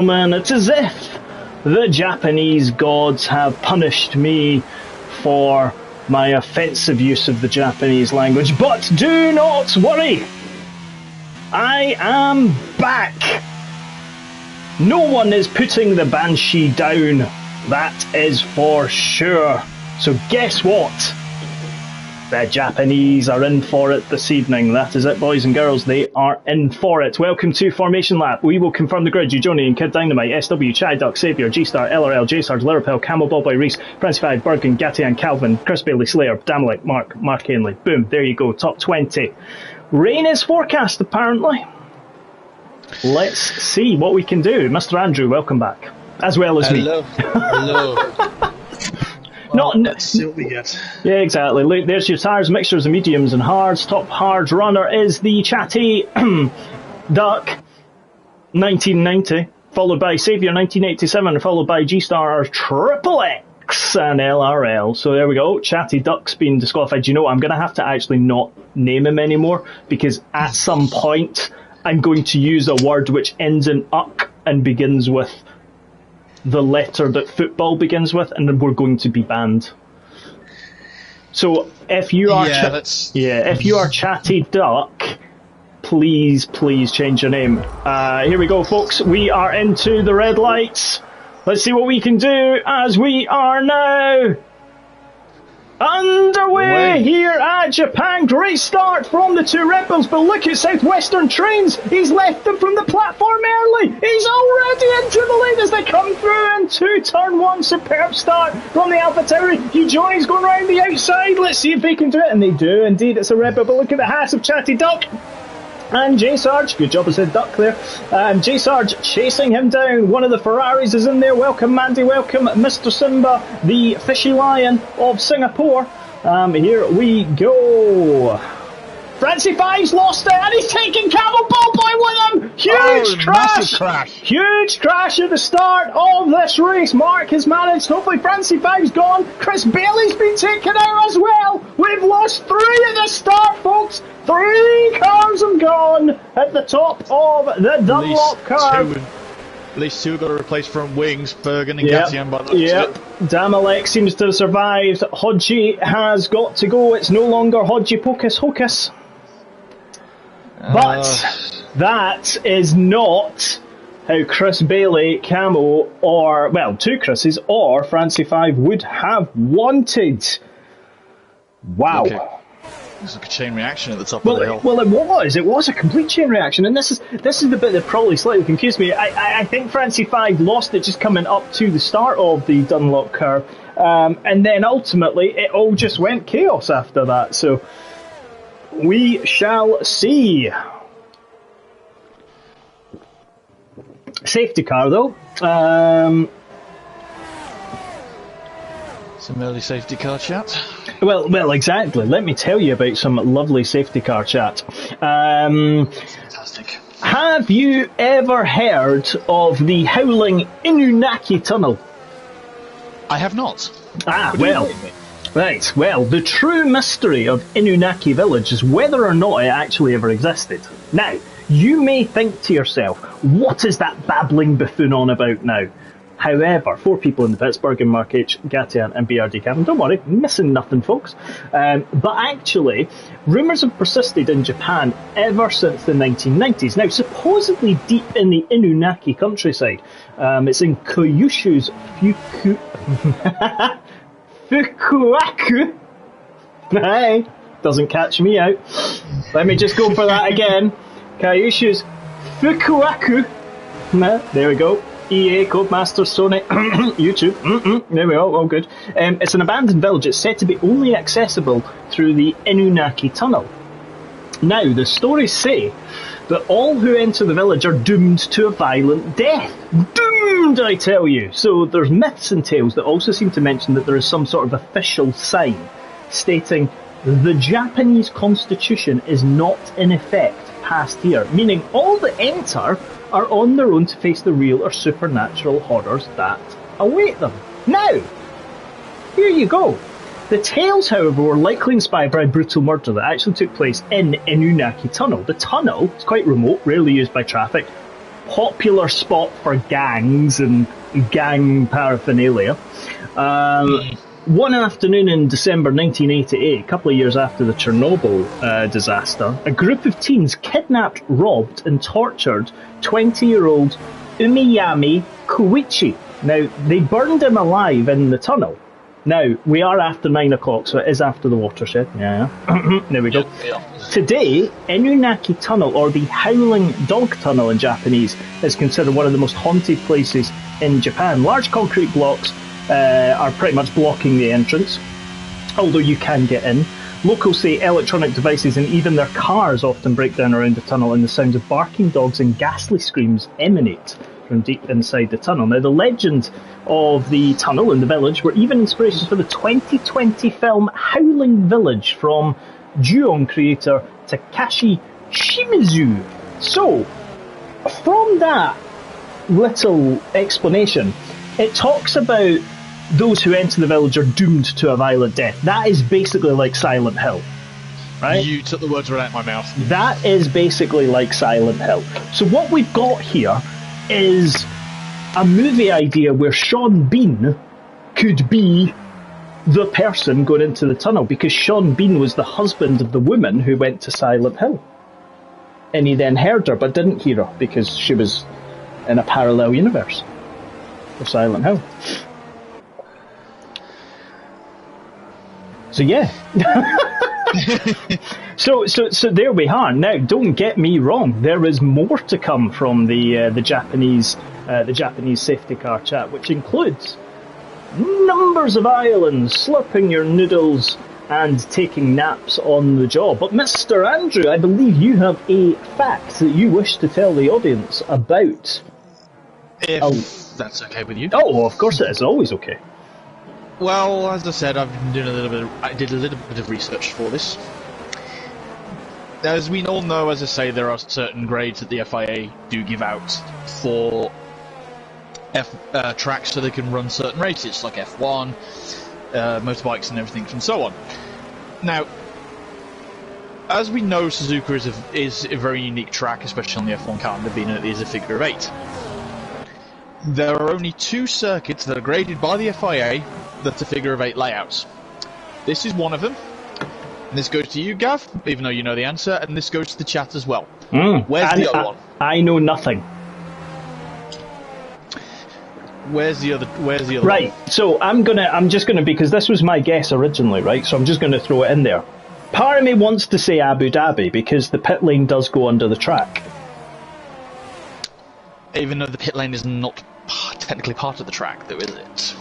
Man, it's as if the Japanese gods have punished me for my offensive use of the Japanese language, but do not worry, I am back. No one is putting the Banshee down, that is for sure. So guess what? The Japanese are in for it this evening. That is it, boys and girls. They are in for it. Welcome to Formation Lap. We will confirm the grid. Johnny and Kid Dynamite, SW, Chad Duck, Saviour, G-Star, LRL, J-Sarge, Lirapel, Camel, Ballboy, Reese, Prince 5, Bergen, Gatian, Calvin, Chris Bailey, Slayer, Damlek, Mark Henley. Boom, there you go. Top 20. Rain is forecast, apparently. Let's see what we can do. Mr. Andrew, welcome back. As well as me. Hello. Well, let's see what we get. Yeah, exactly. Look, there's your tyres, mixtures of mediums and hards. Top hard runner is the chatty Duck 1990, followed by Saviour 1987, followed by G-Star Triple X and LRL. So there we go. Chatty Duck's been disqualified. You know what? I'm going to have to actually not name him anymore, because at some point I'm going to use a word which ends in uck and begins with the letter that football begins with, and then we're going to be banned. So if you are if you are Chatty Duck, please change your name. Here we go, folks. We are into the red lights. Let's see what we can do as we are now underway here at Japan. Great start from the two Red Bulls, but look at Southwestern Trains. He's left them from the platform early. He's already into the lead as they come through into turn one. Superb start from the AlphaTauri. Johnny's going round the outside. Let's see if they can do it, and they do indeed. It's a Red Bull, but look at the hats of Chatty Duck and J-Sarge. Good job, I said Duck there. J-Sarge chasing him down. One of the Ferraris is in there. Welcome, Mandy. Welcome, Mr. Simba, the fishy lion of Singapore. Here we go. Francie Five's lost it, and he's taking Camel Ballboy with him. Huge crash. Huge crash at the start of this race. Mark has managed. Hopefully Francie Five's gone. Chris Bailey's been taken out as well. We've lost 3 at the start, folks. 3 cars have gone at the top of the Dunlop curve. At least 2 got to replace from wings, Bergen and Gatian. Yep. Damalek seems to have survived. Hodgie has got to go. It's no longer Hodgie Pocus Hocus. But that is not how Chris Bailey, Camo, or, well, 2 Chris's, or Francie 5 would have wanted. Wow. Okay. It's like a chain reaction at the top of the hill. Well, it was a complete chain reaction, and this is the bit that probably slightly confused me. I think Francie 5 lost it just coming up to the start of the Dunlop curve, and then ultimately it all just went chaos after that. So we shall see. Safety car though. Some early safety car chat. Well, exactly. Let me tell you about some lovely safety car chat. Fantastic. Have you ever heard of the howling Inunaki Tunnel? I have not. Right. Well, the true mystery of Inunaki Village is whether or not it actually ever existed. Now, you may think to yourself, what is that babbling buffoon on about now? However, 4 people in the Pittsburgh, and Mark H, Gatian and BRD Kevin, don't worry, missing nothing, folks. But actually, rumours have persisted in Japan ever since the 1990s. Now, supposedly deep in the Inunaki countryside, it's in Kyushu's Fukuaku. Hey, doesn't catch me out. Let me just go for that again. Kyushu's Fukuaku. There we go. EA, Codemasters, Sony, YouTube. There we go, all good. It's an abandoned village. It's said to be only accessible through the Inunaki Tunnel. Now, the stories say that all who enter the village are doomed to a violent death. Doomed, I tell you. So there's myths and tales that also seem to mention that there is some sort of official sign stating the Japanese constitution is not in effect past here, meaning all that enter are on their own to face the real or supernatural horrors that await them. Now, here you go. The tales, however, were likely inspired by a brutal murder that actually took place in Inunaki Tunnel. The tunnel is quite remote, rarely used by traffic, popular spot for gangs and gang paraphernalia. One afternoon in December 1988, a couple of years after the Chernobyl disaster, a group of teens kidnapped, robbed and tortured 20-year-old Umiyami Koichi. Now, they burned him alive in the tunnel. Now, we are after 9 o'clock, so it is after the watershed. Yeah. There we go. Yeah. Today, Inunaki Tunnel, or the Howling Dog Tunnel in Japanese, is considered one of the most haunted places in Japan. Large concrete blocks are pretty much blocking the entrance, although you can get in. Locals say electronic devices and even their cars often break down around the tunnel, and the sounds of barking dogs and ghastly screams emanate from deep inside the tunnel. Now, the legend of the tunnel and the village were even inspirations for the 2020 film Howling Village from Ju-on creator Takashi Shimizu. So, from that little explanation, it talks about those who enter the village are doomed to a violent death. That is basically like Silent Hill, right? You took the words right out of my mouth. That is basically like Silent Hill. So what we've got here is a movie idea where Sean Bean could be the person going into the tunnel, because Sean Bean was the husband of the woman who went to Silent Hill. And he then heard her, but didn't hear her, because she was in a parallel universe of Silent Hill. So yeah. So there we are. Now, don't get me wrong. There is more to come from the Japanese safety car chat, which includes numbers of islands, slurping your noodles, and taking naps on the job. But Mr. Andrew, I believe you have a fact that you wish to tell the audience about. If that's okay with you. Oh, of course it is. Always okay. Well, as I said, I've been doing I did a little bit of research for this. As we all know, as I say, there are certain grades that the FIA do give out for tracks so they can run certain races, like F1, motorbikes and everything and so on. Now, as we know, Suzuka is a very unique track, especially on the F1 calendar, being that it is a figure of 8. There are only 2 circuits that are graded by the FIA that's a figure of 8 layouts. This is one of them. And this goes to you, Gav, even though you know the answer, and this goes to the chat as well. Where's the other one? I know nothing. Where's the other Right, one? so I'm just gonna, because this was my guess originally, right? So I'm just gonna throw it in there. Part of me wants to say Abu Dhabi, because the pit lane does go under the track. Even though the pit lane is not technically part of the track, though, is it?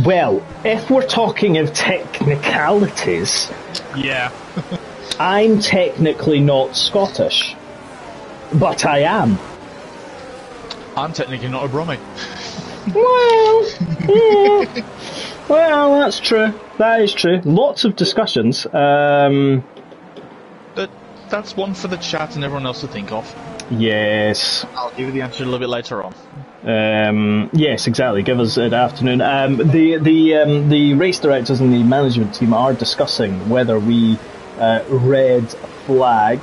Well, if we're talking of technicalities, yeah. I'm technically not Scottish, but I am. I'm technically not a Brummy. Well, yeah. Well, that's true. That is true. Lots of discussions. But that's one for the chat and everyone else to think of. Yes. I'll give you the answer a little bit later on. Yes, exactly. Give us an afternoon. The race directors and the management team are discussing whether we red flag.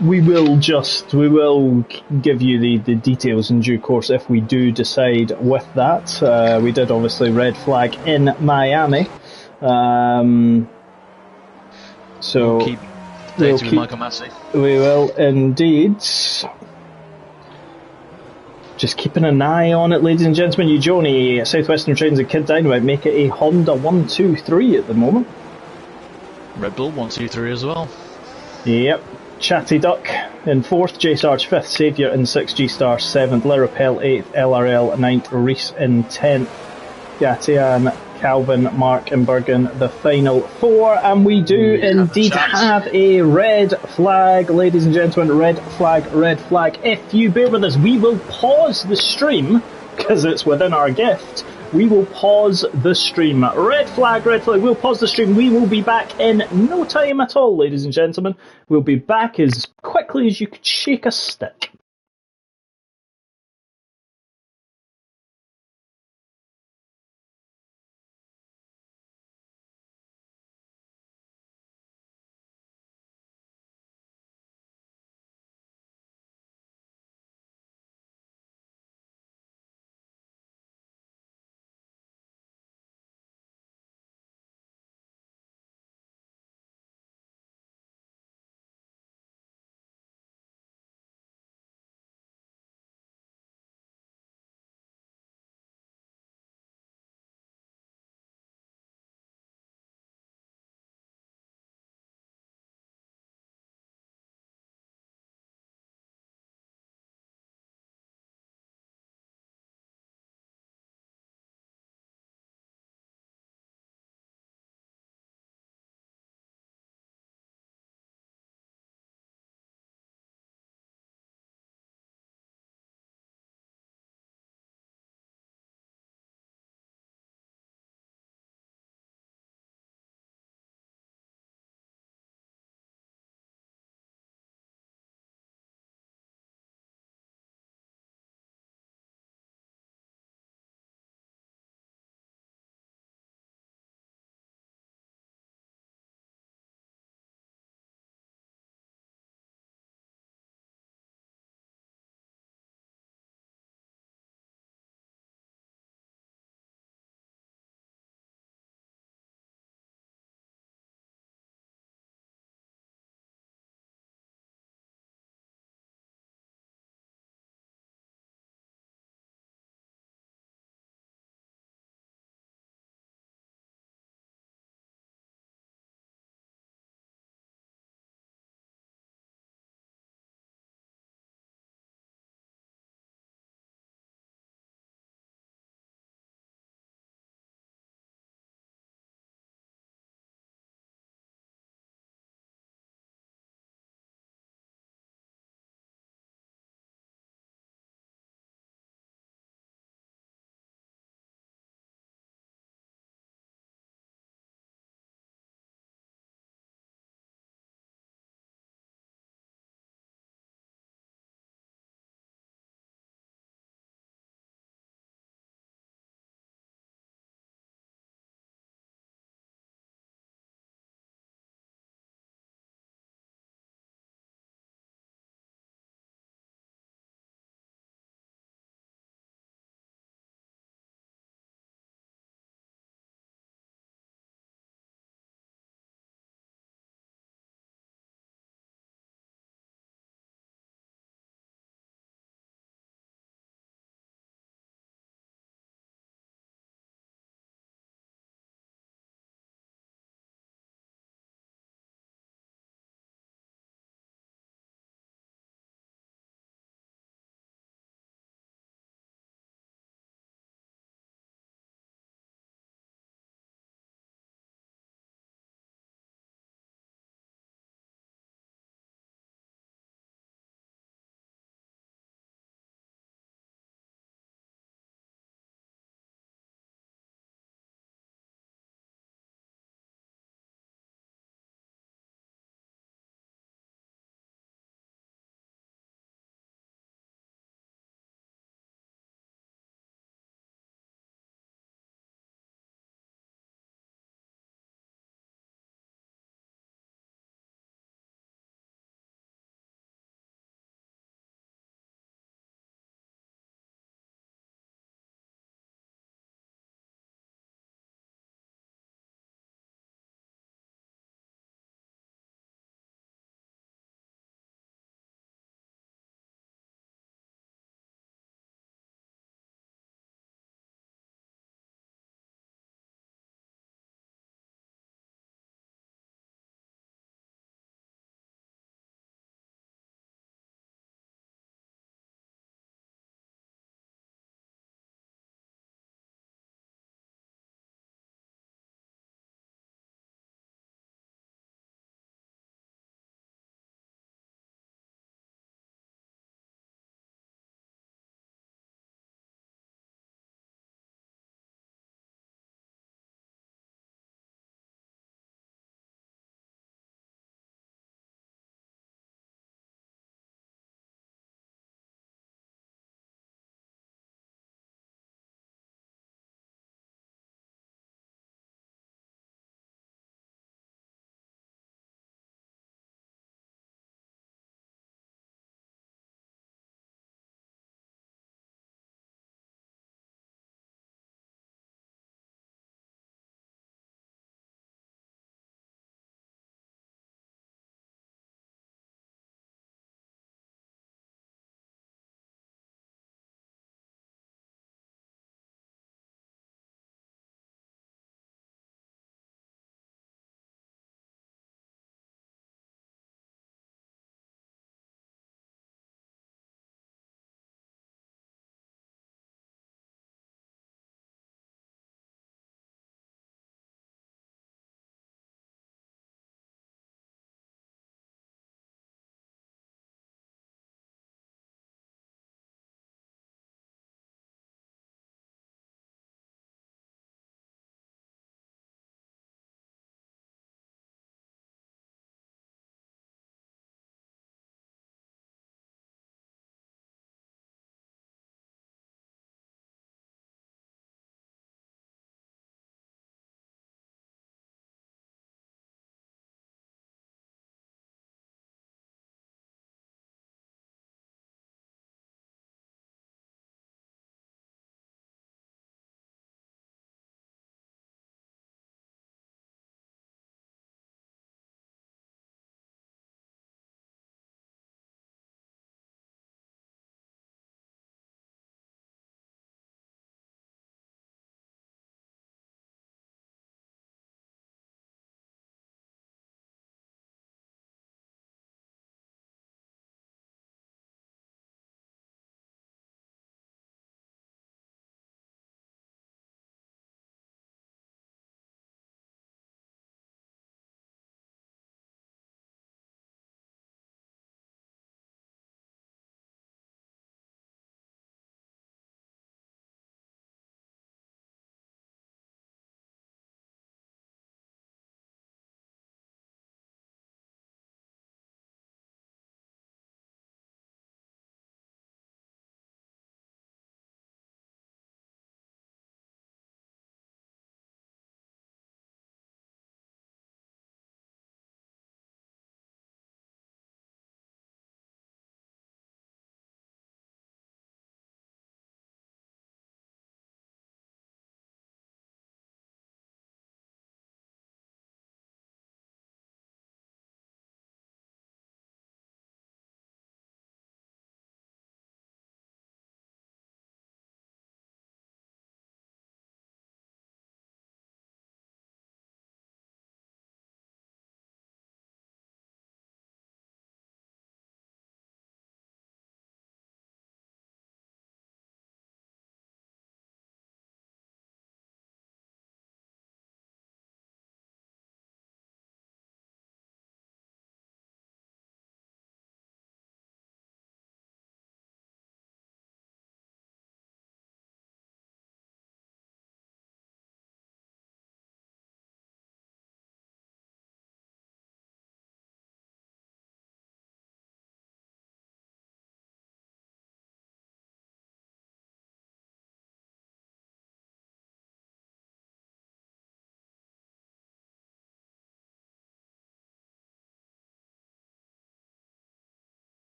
We will give you the details in due course if we do decide with that. We did obviously red flag in Miami. So we'll keep dated with Michael Massey. We will indeed. Just keeping an eye on it, ladies and gentlemen. You Joni, Southwestern Trains and Kid Dynamite make it a Honda 123 at the moment. Red Bull 123 as well. Yep. Chatty Duck in 4th, J Sarge 5th, Saviour in 6th, G Star 7th, Lirapel 8th, LRL 9th, Reese in 10th, Gatian, Calvin, Mark and Bergen the final 4, and we do indeed have a red flag, ladies and gentlemen. Red flag, red flag. If you bear with us, we will pause the stream because it's within our gift. We will pause the stream. Red flag, red flag. We'll pause the stream. We will be back in no time at all, ladies and gentlemen. We'll be back as quickly as you could shake a stick.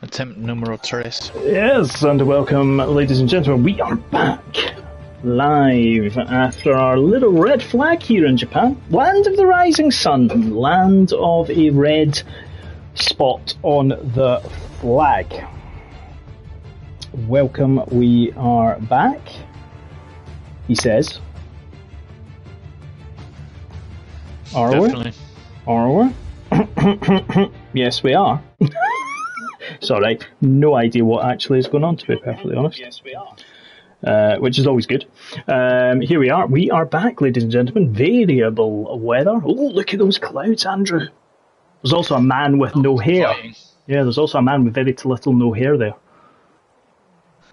Attempt numero tres. Yes, and welcome, ladies and gentlemen. We are back live after our little red flag here in Japan. Land of the rising sun, land of a red spot on the flag. Welcome, we are back, he says. Are Definitely. we? Are we? Yes, we are. Sorry, no idea what actually is going on, to be perfectly honest. Yes, we are. Which is always good. Here we are. We are back, ladies and gentlemen. Variable weather. Oh, look at those clouds, Andrew. There's also a man with no hair. Yeah, there's also a man with very little no hair there.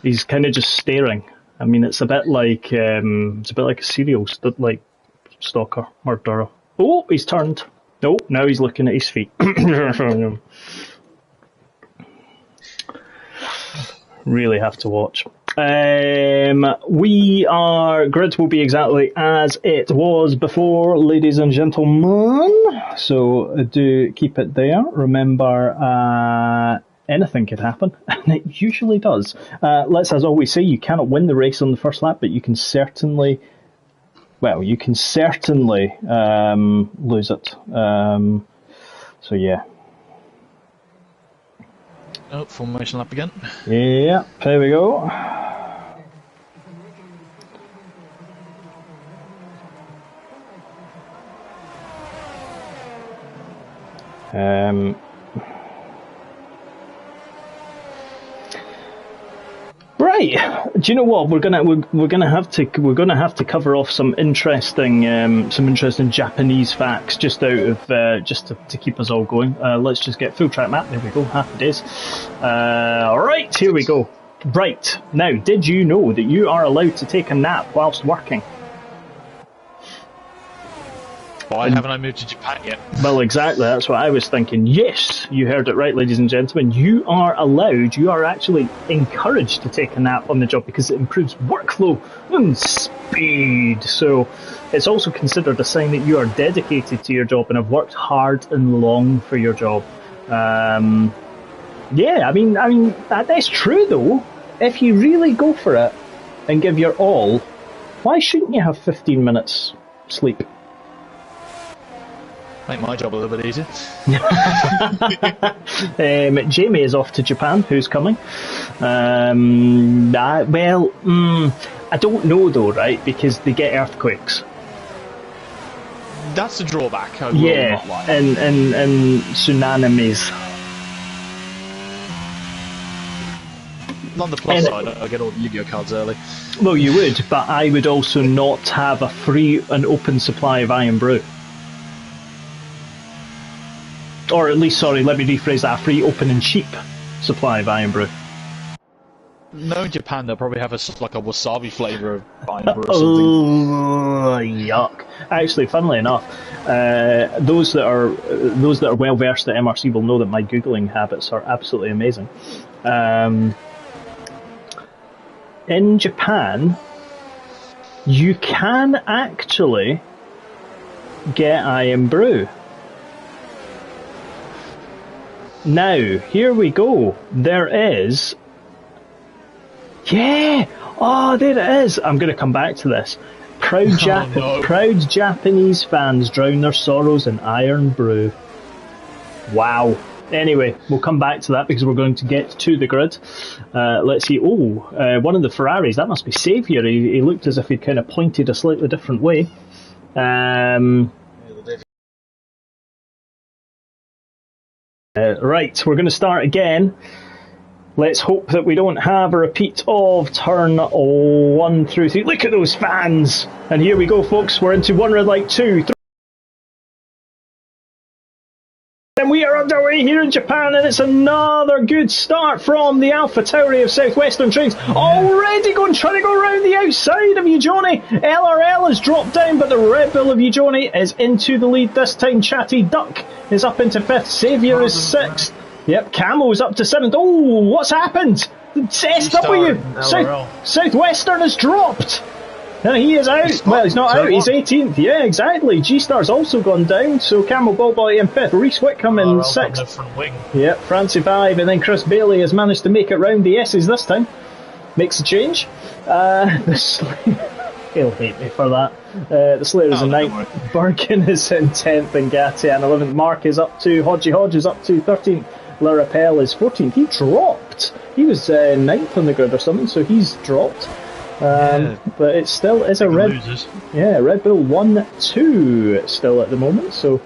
He's kind of just staring. I mean, it's a bit like a serial stalker, murderer. Oh, he's turned. No, now he's looking at his feet. Really have to watch. Grid will be exactly as it was before, ladies and gentlemen. So do keep it there. Remember, anything could happen, and it usually does. Let's, as always, say you cannot win the race on the first lap, but you can certainly. Well, you can certainly lose it. So yeah. Oh, formation lap again. Yeah, here we go. Right. Do you know what we're gonna have to cover off some interesting Japanese facts just out of to keep us all going. Let's just get full track map. There we go. Happy days. All right, here we go. Right now, did you know that you are allowed to take a nap whilst working? Why haven't I moved to Japan yet? Well, exactly. That's what I was thinking. Yes, you heard it right, ladies and gentlemen. You are allowed, you are actually encouraged to take a nap on the job because it improves workflow and speed. So it's also considered a sign that you are dedicated to your job and have worked hard and long for your job. Yeah, I mean that's true though. If you really go for it and give your all, why shouldn't you have 15 minutes sleep? Make my job a little bit easier. Jamie is off to Japan. Who's coming? I don't know though, right? Because they get earthquakes. That's the drawback. I will not lie. and tsunamis. On the plus side, I get all the Yu-Gi-Oh cards early. Well, you would, but I would also not have a free and open supply of Iron Brew. Or at least, sorry, let me rephrase that, a free, open and cheap supply of Iron Brew. No, in Japan they'll probably have a wasabi flavour of Iron Brew or something. Oh, yuck. Actually, funnily enough, those that are well versed at MRC will know that my Googling habits are absolutely amazing. In Japan, you can actually get Iron Brew. Now, here we go. There is... Yeah! Oh, there it is! I'm going to come back to this. Proud Japanese fans drown their sorrows in Iron Brew. Wow. Anyway, we'll come back to that because we're going to get to the grid. Let's see. Oh, one of the Ferraris. That must be Saviour. He looked as if he'd kind of pointed a slightly different way. Right, we're going to start again. Let's hope that we don't have a repeat of turn 1 through 3. Look at those fans! And here we go, folks. We're into one red light, 2, 3. And we are underway here in Japan, and it's another good start from the Alpha Tauri of Southwestern Trains. Already trying to go around the outside of Ujoni. LRL has dropped down, but the Red Bull of Ujoni is into the lead this time. Chatty Duck is up into 5th. Saviour is 6th. Yep, Camo's up to 7th. Oh, what's happened? SW! Southwestern has dropped! No, he is out. Well, he's not out. He's 18th. Yeah, exactly. G-Star's also gone down. So Camel Ballboy in 5th. Reese Whitcombe in 6th. Front wing. Yeah, Francie 5. And then Chris Bailey has managed to make it round the S's this time. Makes a change. He'll hate me for that. The Slayer is in 9th. Bergen is in 10th. And Gatti in 11th. Mark is up to. Hodgie Hodge is up to 13th. La Rappel is 14th. He dropped. He was 9th on the grid or something, so he's dropped. But it still is a Red Bull 1-2 still at the moment. So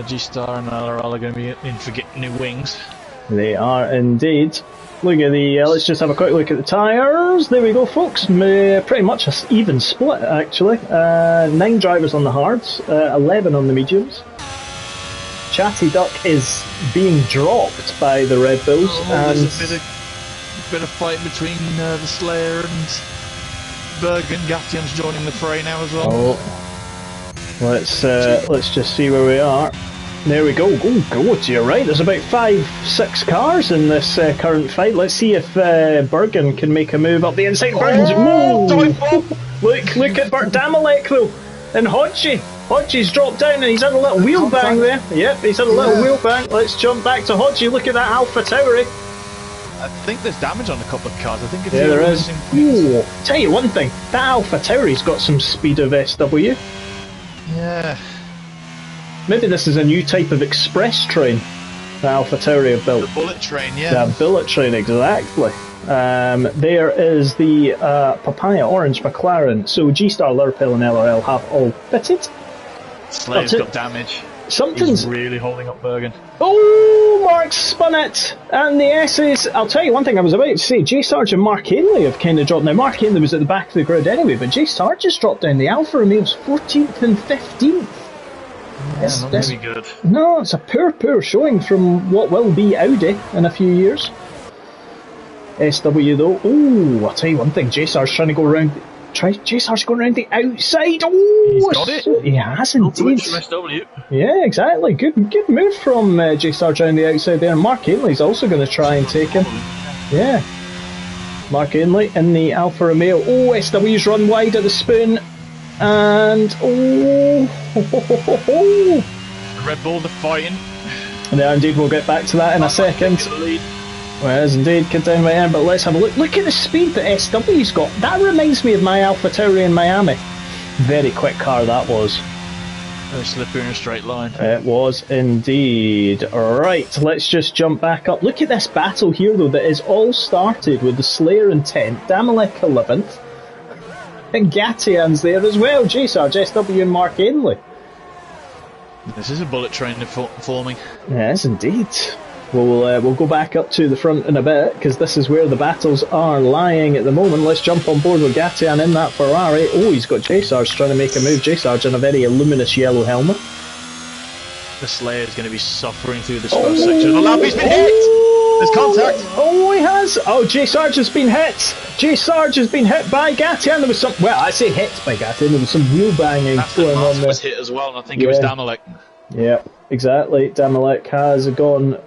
G-Star and LRL are going to be in for getting new wings. They are indeed. Look at the. Let's just have a quick look at the tyres. There we go, folks. Pretty much an even split actually. 9 drivers on the hards, 11 on the mediums. Chatty Duck is being dropped by the Red Bulls, and there's a bit of fight between the Slayer and Bergen. Gattian's joining the fray now as well. Let's just see where we are. There we go. Go to your right. There's about 5-6 cars in this current fight. Let's see if Bergen can make a move up the inside. Bergen's look at Bert Damalek though, and Hodgie. Hodgie's dropped down and he's had a little wheel bang there. Yep, he's had a little wheel bang. Let's jump back to Hodgie. Look at that Alpha Tauri. I think there's damage on a couple of cars. I think if there is. Ooh, tell you one thing, that Alpha Tauri's got some speed of SW. Yeah. Maybe this is a new type of express train that Alpha Tauri have built. The bullet train, yeah. The bullet train, exactly. There is the Papaya Orange McLaren. So G-Star, Lurpel and LRL have all fitted. Slayer's got damage. Something's He's really holding up Bergen. Oh, Mark spun it! And the S's, I'll tell you one thing I was about to say, J Sarge and Mark Ainley have kind of dropped. Now, Mark Ainley was at the back of the grid anyway, but J Sarge just dropped down. The Alfa Romeo's 14th and 15th. Yeah, not really good. No, it's a poor showing from what will be Audi in a few years. SW though, oh, I'll tell you one thing, J Sarge's trying to go around. J-Sarge's going around the outside. Oh, he's got it. He has indeed. SW. Yeah, exactly. Good move from J-Sarge around the outside there. Mark Ainley's also going to try and take him. Yeah. Mark Ainley in the Alfa Romeo. Oh, SW's run wide at the spoon. And the Red Bull, they're fighting. Yeah, indeed, we'll get back to that in a second. Well, it is indeed, continue by end, but let's have a look. Look at the speed that SW's got. That reminds me of my Alpha Tauri in Miami. Very quick car that was. Very slippery in a straight line. It was indeed. Right, let's just jump back up. Look at this battle here though, that is all started with the Slayer in 10th, Damalek 11th, and Gattian's there as well. J-Sarge, SW and Mark Ainley. This is a bullet train forming. Yes, indeed. We'll go back up to the front in a bit, because this is where the battles are lying at the moment. Let's jump on board with Gattian in that Ferrari. Oh, he's got J-Sarge trying to make a move. J-Sarge in a very luminous yellow helmet. The Slayer is going to be suffering through this first section. The Lampy's been hit! There's contact! Oh, he has! Oh, J-Sarge has been hit! J-Sarge has been hit by Gattian. There was some... Well, I say hit by Gattian. There was some wheel banging going on there. Was hit as well, and I think it was Damalek. Yeah, exactly. Damalek has gone...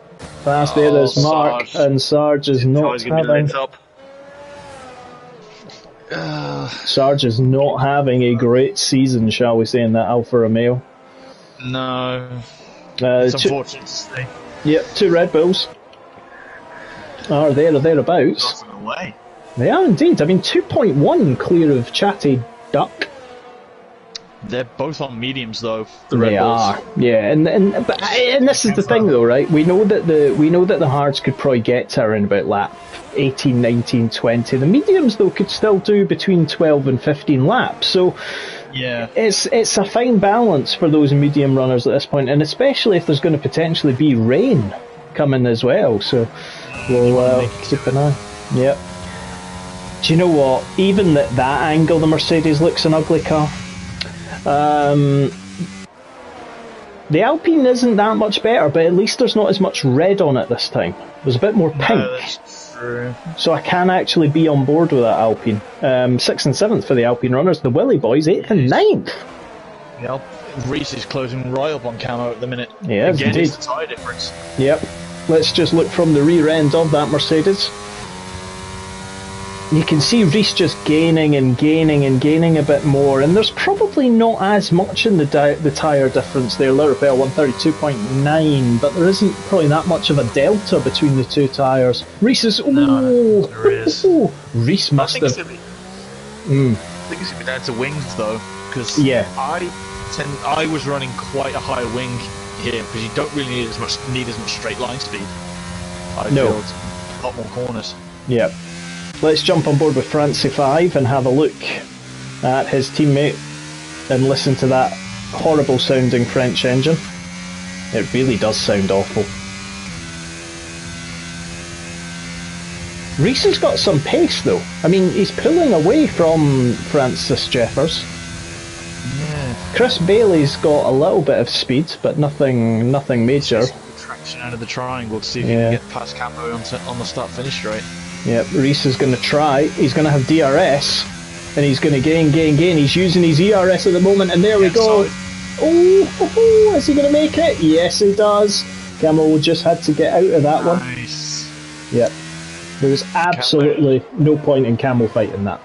Fast there is Mark, and Sarge is not having. Sarge is not having a great season, shall we say, in that Alfa Romeo. No, it's unfortunate to see. Yep, 2 Red Bulls are there or thereabouts. Away. They are indeed. I mean, 2.1 clear of Chatty Duck. They're both on mediums though. They are, yeah, and this is the thing though, right? We know that the hards could probably get to around about lap 18, 19, 20. The mediums though could still do between 12 and 15 laps. So yeah, it's a fine balance for those medium runners at this point, and especially if there's going to potentially be rain coming as well. So we'll keep an eye. Yep. Do you know what? Even at that angle, the Mercedes looks an ugly car. The Alpine isn't that much better, but at least there's not as much red on it this time. There's a bit more pink. No, that's true. So I can actually be on board with that Alpine. 6th and 7th for the Alpine runners. The Willy boys, 8th and 9th. Yeah, Reese is closing right up on camo at the minute. Yeah, again, indeed. it's the tyre difference. Yep. Let's just look from the rear end of that Mercedes. You can see Reese just gaining and gaining and gaining a bit more, and there's probably not as much in the tyre difference there. Laravel 132.9, but there isn't probably that much of a delta between the two tyres. Reese is... No, there is. Reese must have... I think it's going to be down to wings, though, because I was running quite a high wing here, because you don't really need as much straight line speed. I feel a lot more corners. Yeah. Let's jump on board with Francie 5 and have a look at his teammate and listen to that horrible sounding French engine. It really does sound awful. Reese has got some pace though. I mean, he's pulling away from Francis Jeffers. Yeah. Chris Bailey's got a little bit of speed, but nothing major. Traction out of the triangle to see if you can get past Cambo on the start-finish straight. Yep, Reese is going to try. He's going to have DRS, and he's going to gain. He's using his ERS at the moment, and there we go. Oh, is he going to make it? Yes, he does. Camel just had to get out of that one. Nice. Yep. There was absolutely no point in Camel fighting that.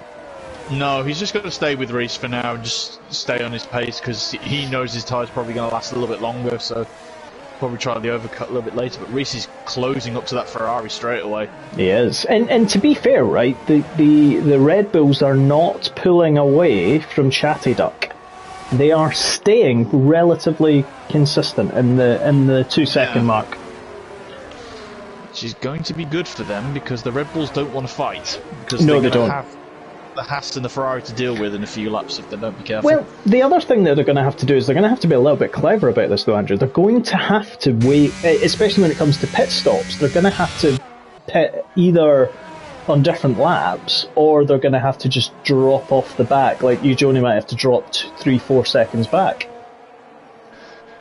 No, he's just got to stay with Reese for now and just stay on his pace, because he knows his tyre's probably going to last a little bit longer, so probably try the overcut a little bit later, but Reese is closing up to that Ferrari straight away. He is. And to be fair, right, the Red Bulls are not pulling away from Chatty Duck. They are staying relatively consistent in the 2 second mark. Which is going to be good for them, because the Red Bulls don't want to fight, because no, they don't have the Haas and the Ferrari to deal with in a few laps if they don't be careful. Well, the other thing that they're going to have to do is they're going to have to be a little bit clever about this though, Andrew. They're going to have to wait, especially when it comes to pit stops, they're going to have to pit either on different laps, or they're going to have to just drop off the back, like you, Joni, might have to drop 3-4 seconds back.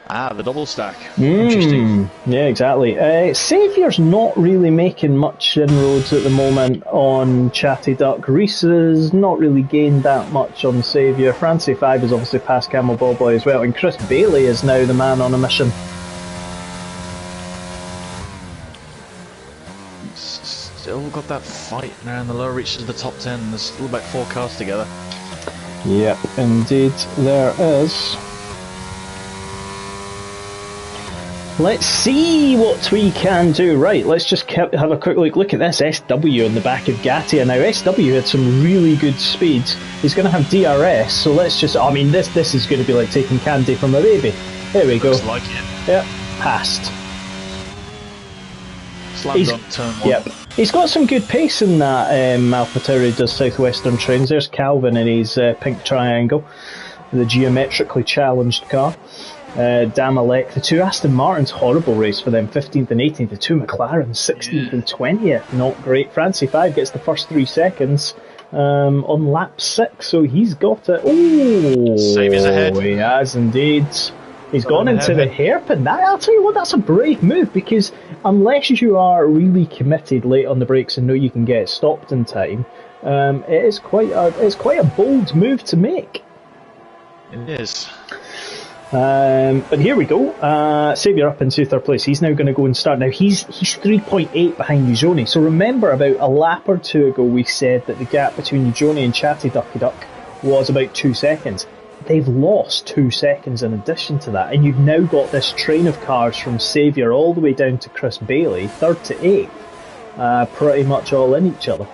The double stack. Interesting. Yeah, exactly. Saviour's not really making much inroads at the moment on Chatty Duck. Reese has not really gained that much on Saviour. Francie 5 is obviously past Camel Ballboy as well, and Chris Bailey is now the man on a mission. Still got that fight now in the lower reaches of the top 10. There's still about 4 cars together. Yep, indeed there is. Let's see what we can do. Right, let's just have a quick look at this SW in the back of Gatia. Now, SW had some really good speed. He's going to have DRS, so let's just... I mean, this is going to be like taking candy from a baby. There we go. Looks like it. Yep, passed. Slammed on turn 1. Yep. He's got some good pace in that AlphaTauri does Southwestern Trains. There's Calvin in his pink triangle, the geometrically challenged car. Damalek, the 2 Aston Martins, horrible race for them, 15th and 18th, the 2 McLarens, 16th and 20th, not great. Francie 5 gets the first 3 seconds on lap 6, so he's got it. Oh, Saviour's ahead. He has indeed. He's gone into the hairpin. I'll tell you what, that's a brave move, because unless you are really committed late on the brakes and know you can get stopped in time, it's quite a bold move to make. It is. But here we go. Saviour up into 3rd place. He's now going to go and start. Now he's 3.8 behind Ujoni. So remember, about a lap or 2 ago, we said that the gap between Ujoni and Chatty Ducky Duck was about 2 seconds. They've lost 2 seconds in addition to that, and you've now got this train of cars from Saviour all the way down to Chris Bailey, 3rd to 8th, pretty much all in each other.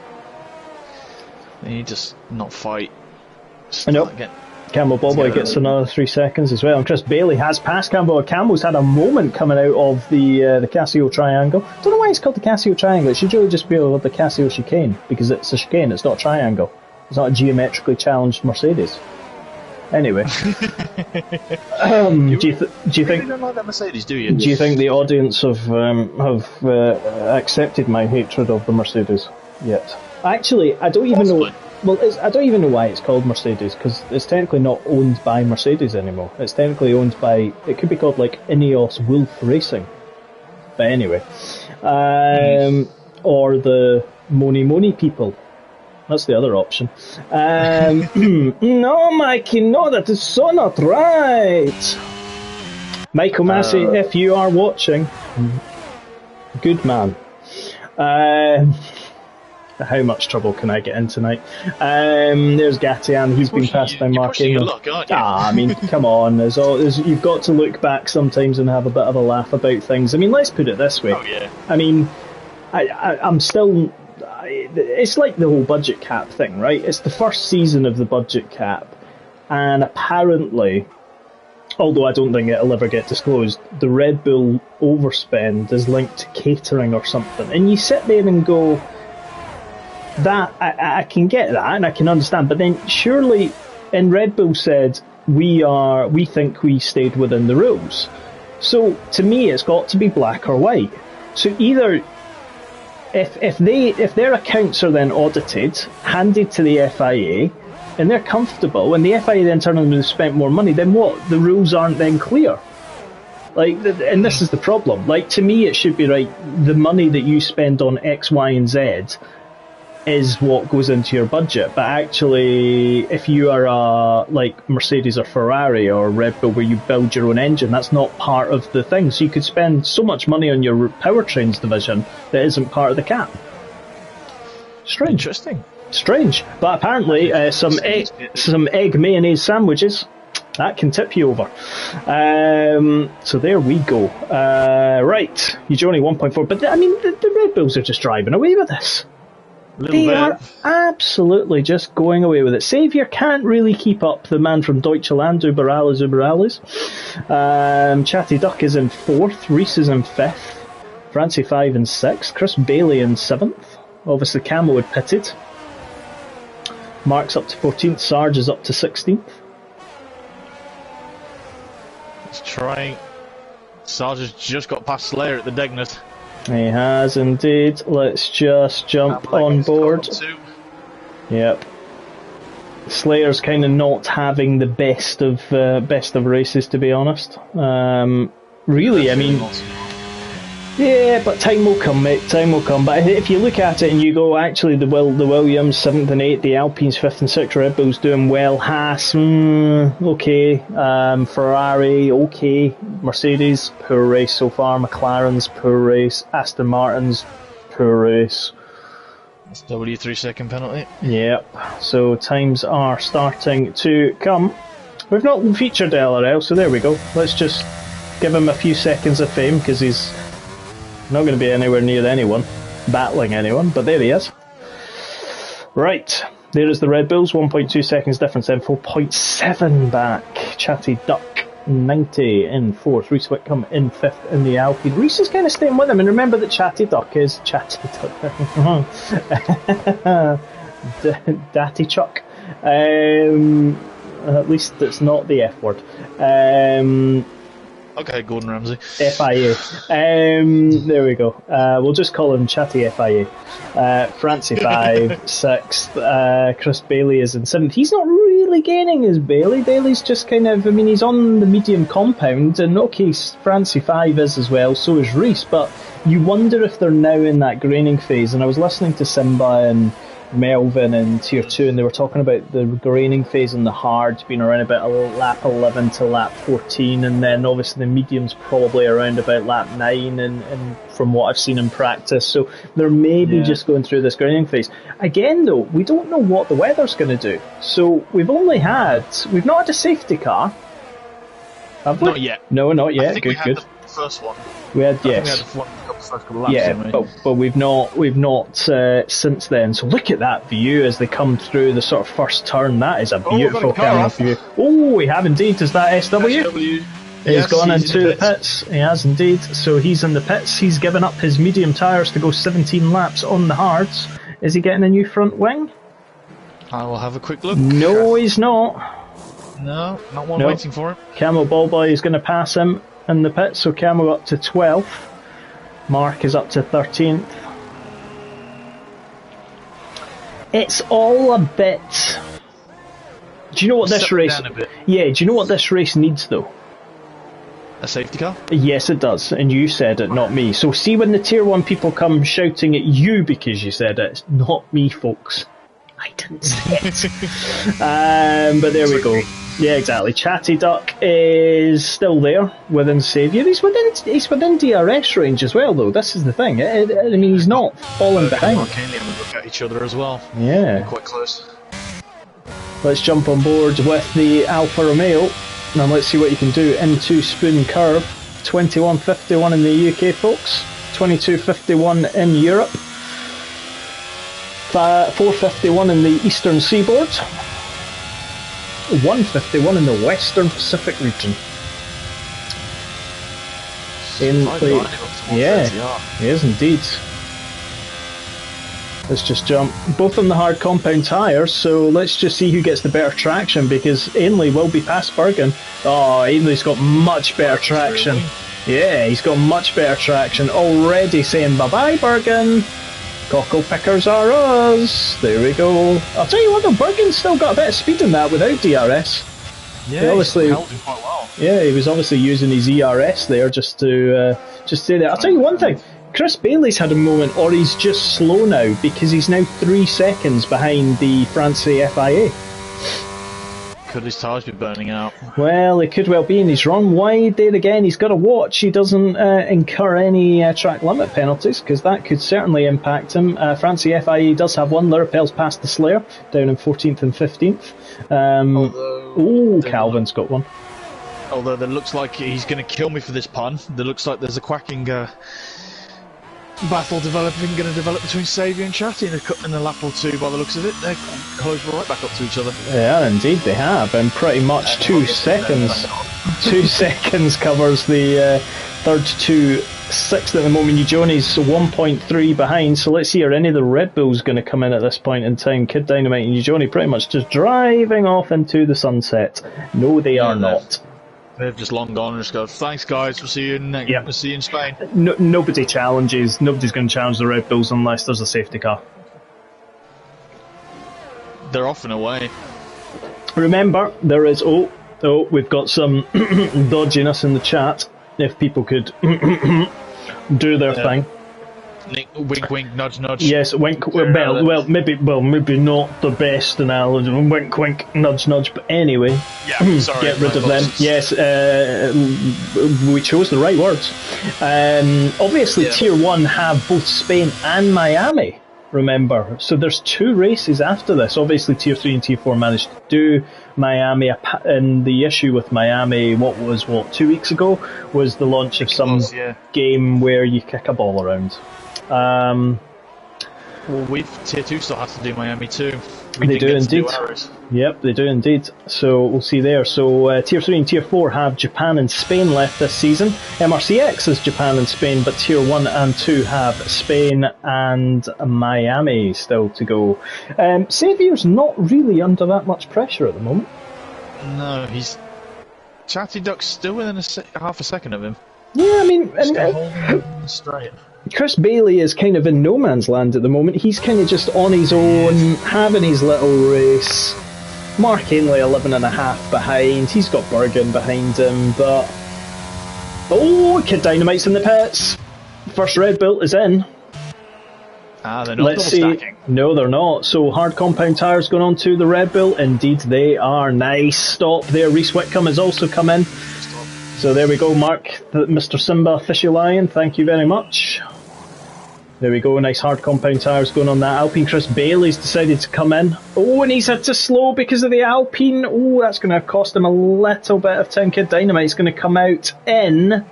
You just not fight. Nope. Campbell Bobboy gets another 3 seconds as well, and Chris Bailey has passed Campbell. Campbell's had a moment coming out of the Casio Triangle. I don't know why it's called the Casio Triangle. It should really just be called the Casio Chicane, because it's a chicane, it's not a triangle. It's not a geometrically challenged Mercedes. Anyway, do you think? You don't like that Mercedes, do you? Do you think the audience have accepted my hatred of the Mercedes yet? Actually, I don't even know. Well, I don't even know why it's called Mercedes, because it's technically not owned by Mercedes anymore. It's technically owned by... It could be called, like, Ineos Wolf Racing. But anyway. Or the Moni people. That's the other option. No, Mikey, no, that is so not right. Michael Massey, if you are watching, good man. How much trouble can I get in tonight? There's Gatian. He's been passed by Mark You're Ingram. luck, aren't you? I mean, come on. You've got to look back sometimes and have a bit of a laugh about things. I mean, let's put it this way. Oh, yeah. I mean, I'm still... It's like the whole budget cap thing, right? It's the first season of the budget cap, and apparently, although I don't think it'll ever get disclosed, the Red Bull overspend is linked to catering or something. And you sit there and go, that I can get that and I can understand, but then surely, and Red Bull said we think we stayed within the rules. So to me, it's got to be black or white. So either if their accounts are then audited, handed to the FIA, and they're comfortable, and the FIA then turn around and have spent more money, then what? The rules aren't then clear. Like, and this is the problem. Like, to me, it should be right. The money that you spend on X, Y, and Z is what goes into your budget. But actually, if you are like Mercedes or Ferrari or Red Bull, where you build your own engine, that's not part of the thing. So you could spend so much money on your powertrains division that isn't part of the cap. Strange. Interesting. Strange. But apparently, some egg mayonnaise sandwiches, that can tip you over. So there we go. Right, you're only 1.4. But I mean, the Red Bulls are just driving away with this. They are absolutely just going away with it. Xavier can't really keep up. The man from Deutschland, Uberales. Chatty Duck is in 4th. Reese is in 5th. Francie 5 and 6th. Chris Bailey in 7th. Obviously, Camo had pitted. Mark's up to 14th. Sarge is up to 16th. Let's try. Sarge has just got past Slayer at the Degnut. He has indeed. Let's just jump on board. Yep. Slayer's kind of not having the best of races, to be honest. Really, I mean, yeah, but time will come, mate. Time will come. But if you look at it and you go, actually, the Williams 7th and 8th, the Alpines 5th and 6th, Red Bull's doing well. Haas, okay. Ferrari, okay. Mercedes, poor race so far. McLaren's poor race. Aston Martin's poor race. That's W 3-second penalty. Yep. So times are starting to come. We've not featured LRL, so there we go. Let's just give him a few seconds of fame, because he's not going to be anywhere near anyone, battling anyone, but there he is. Right, there is the Red Bulls, 1.2 seconds difference, then 4.7 back. Chatty Duck, 90 in 4th. Reese Whitcomb in 5th in the Alpine. Reese is kind of staying with him, and remember that Chatty Duck is Chatty Duck. Datty Chuck. At least it's not the F word. Okay, Gordon Ramsay. FIA. There we go. We'll just call him Chatty FIA. Francie 5, 6th. Chris Bailey is in 7th. He's not really gaining as Bailey. Bailey's just kind of, I mean, he's on the medium compound, and okay, Francie 5 is as well, so is Reese, but you wonder if they're now in that graining phase. And I was listening to Simba and Melvin in Tier 2, and they were talking about the graining phase in the hards being around about lap 11 to lap 14, and then obviously the medium's probably around about lap 9, and from what I've seen in practice, so they're maybe just going through this graining phase. Again though, we don't know what the weather's going to do, so we've not had a safety car, have we? Not yet. No, not yet. I think good. The first one. We had, yes. We had the first couple of laps, yeah, didn't but we've not since then. So look at that view as they come through the sort of first turn. That is a beautiful camera view. Oh, we have indeed. Is that SW? He's gone into the pits. He has indeed. So he's in the pits. He's given up his medium tyres to go 17 laps on the hards. Is he getting a new front wing? I will have a quick look. No, he's not. No, not one waiting for him. Camo Ballboy is going to pass him in the pit, so Camo up to 12th. Mark is up to 13th. It's all a bit... Do you know what this race... Yeah, do you know what this race needs though? A safety car? Yes, it does, and you said it, not me. So see when the Tier 1 people come shouting at you because you said it, it's not me, folks. I didn't say it. But there we go. Yeah, exactly. Chatty Duck is still there within Saviour. He's within DRS range as well, though. This is the thing. I mean, he's not falling behind. Arcanely and look at each other as well. Yeah. They're quite close. Let's jump on board with the Alfa Romeo and let's see what you can do into Spoon Curve. 21.51 in the UK, folks. 22.51 in Europe. 4.51 in the Eastern Seaboard. 1.51 in the Western Pacific region. Yeah, he is indeed. Let's just jump. Both on the hard compound tyres, so let's just see who gets the better traction, because Ainley will be past Bergen. Oh, Ainley's got much better traction. Yeah, he's got much better traction. Already saying bye-bye, Bergen. Cockle pickers are us. There we go. I'll tell you what, though, Bergen's still got a bit of speed in that without DRS. Yeah, obviously, he's held him quite well. Yeah, he was obviously using his ERS there just to say that. I'll tell you one thing. Chris Bailey's had a moment, or he's just slow now, because he's now 3 seconds behind the France FIA. Could his tyres be burning out? Well, it could well be, and he's run wide there again. He's got to watch he doesn't incur any track limit penalties, because that could certainly impact him. France FIA does have one. Lurapel's past the Slayer, down in 14th and 15th. Calvin's got one. Although there looks like he's going to kill me for this pun. There looks like there's a quacking battle going to develop between Saviour and Chatty in a lap or two. By the looks of it, they're close right back up to each other. Yeah, indeed they have, and pretty much 2 seconds. 2 seconds covers the third to sixth at the moment. Johnny's 1.3 behind, so let's see, are any of the Red Bulls going to come in at this point in time? Kid Dynamite and Johnny pretty much just driving off into the sunset. No, they are not. They've just long gone and just go, thanks guys, we'll see you we'll see you in Spain. Nobody challenges, nobody's going to challenge the Red Bulls unless there's a safety car. They're off and away. Remember, there is, we've got some dodginess in the chat, if people could do their thing. Wink, wink, nudge, nudge. Yes, wink. Maybe not the best analogy. Wink, wink, nudge, nudge. But anyway, sorry, get rid of them. Yes, we chose the right words. Obviously, Tier 1 have both Spain and Miami. Remember, so there's 2 races after this. Obviously, Tier 3 and Tier 4 managed to do Miami, and the issue with Miami, 2 weeks ago, was the launch of some game where you kick a ball around. Tier 2 still has to do Miami too. They do indeed. Yep, they do indeed. So we'll see there. So Tier 3 and Tier 4 have Japan and Spain left this season. MRCX is Japan and Spain, but Tier 1 and 2 have Spain and Miami still to go. Saviour's not really under that much pressure at the moment. No, he's... Chatty Duck's still within half a second of him. Yeah, I mean... straight. Chris Bailey is kind of in no man's land at the moment. He's kind of just on his own, having his little race. Mark Ainley 11.5 behind. He's got Bergen behind him, but... Kid Dynamite's in the pits. First Red Bull is in. They're not double stacking. No, they're not. So hard compound tyres going on to the Red Bull. Indeed, they are. Nice stop there. Reese Whitcomb has also come in. So there we go, Mark, Mr. Simba Fishy Lion. Thank you very much. There we go, nice hard compound tyres going on that Alpine. Chris Bailey's decided to come in. And he's had to slow because of the Alpine. That's going to cost him a little bit of time. Kid Dynamite's going to come out in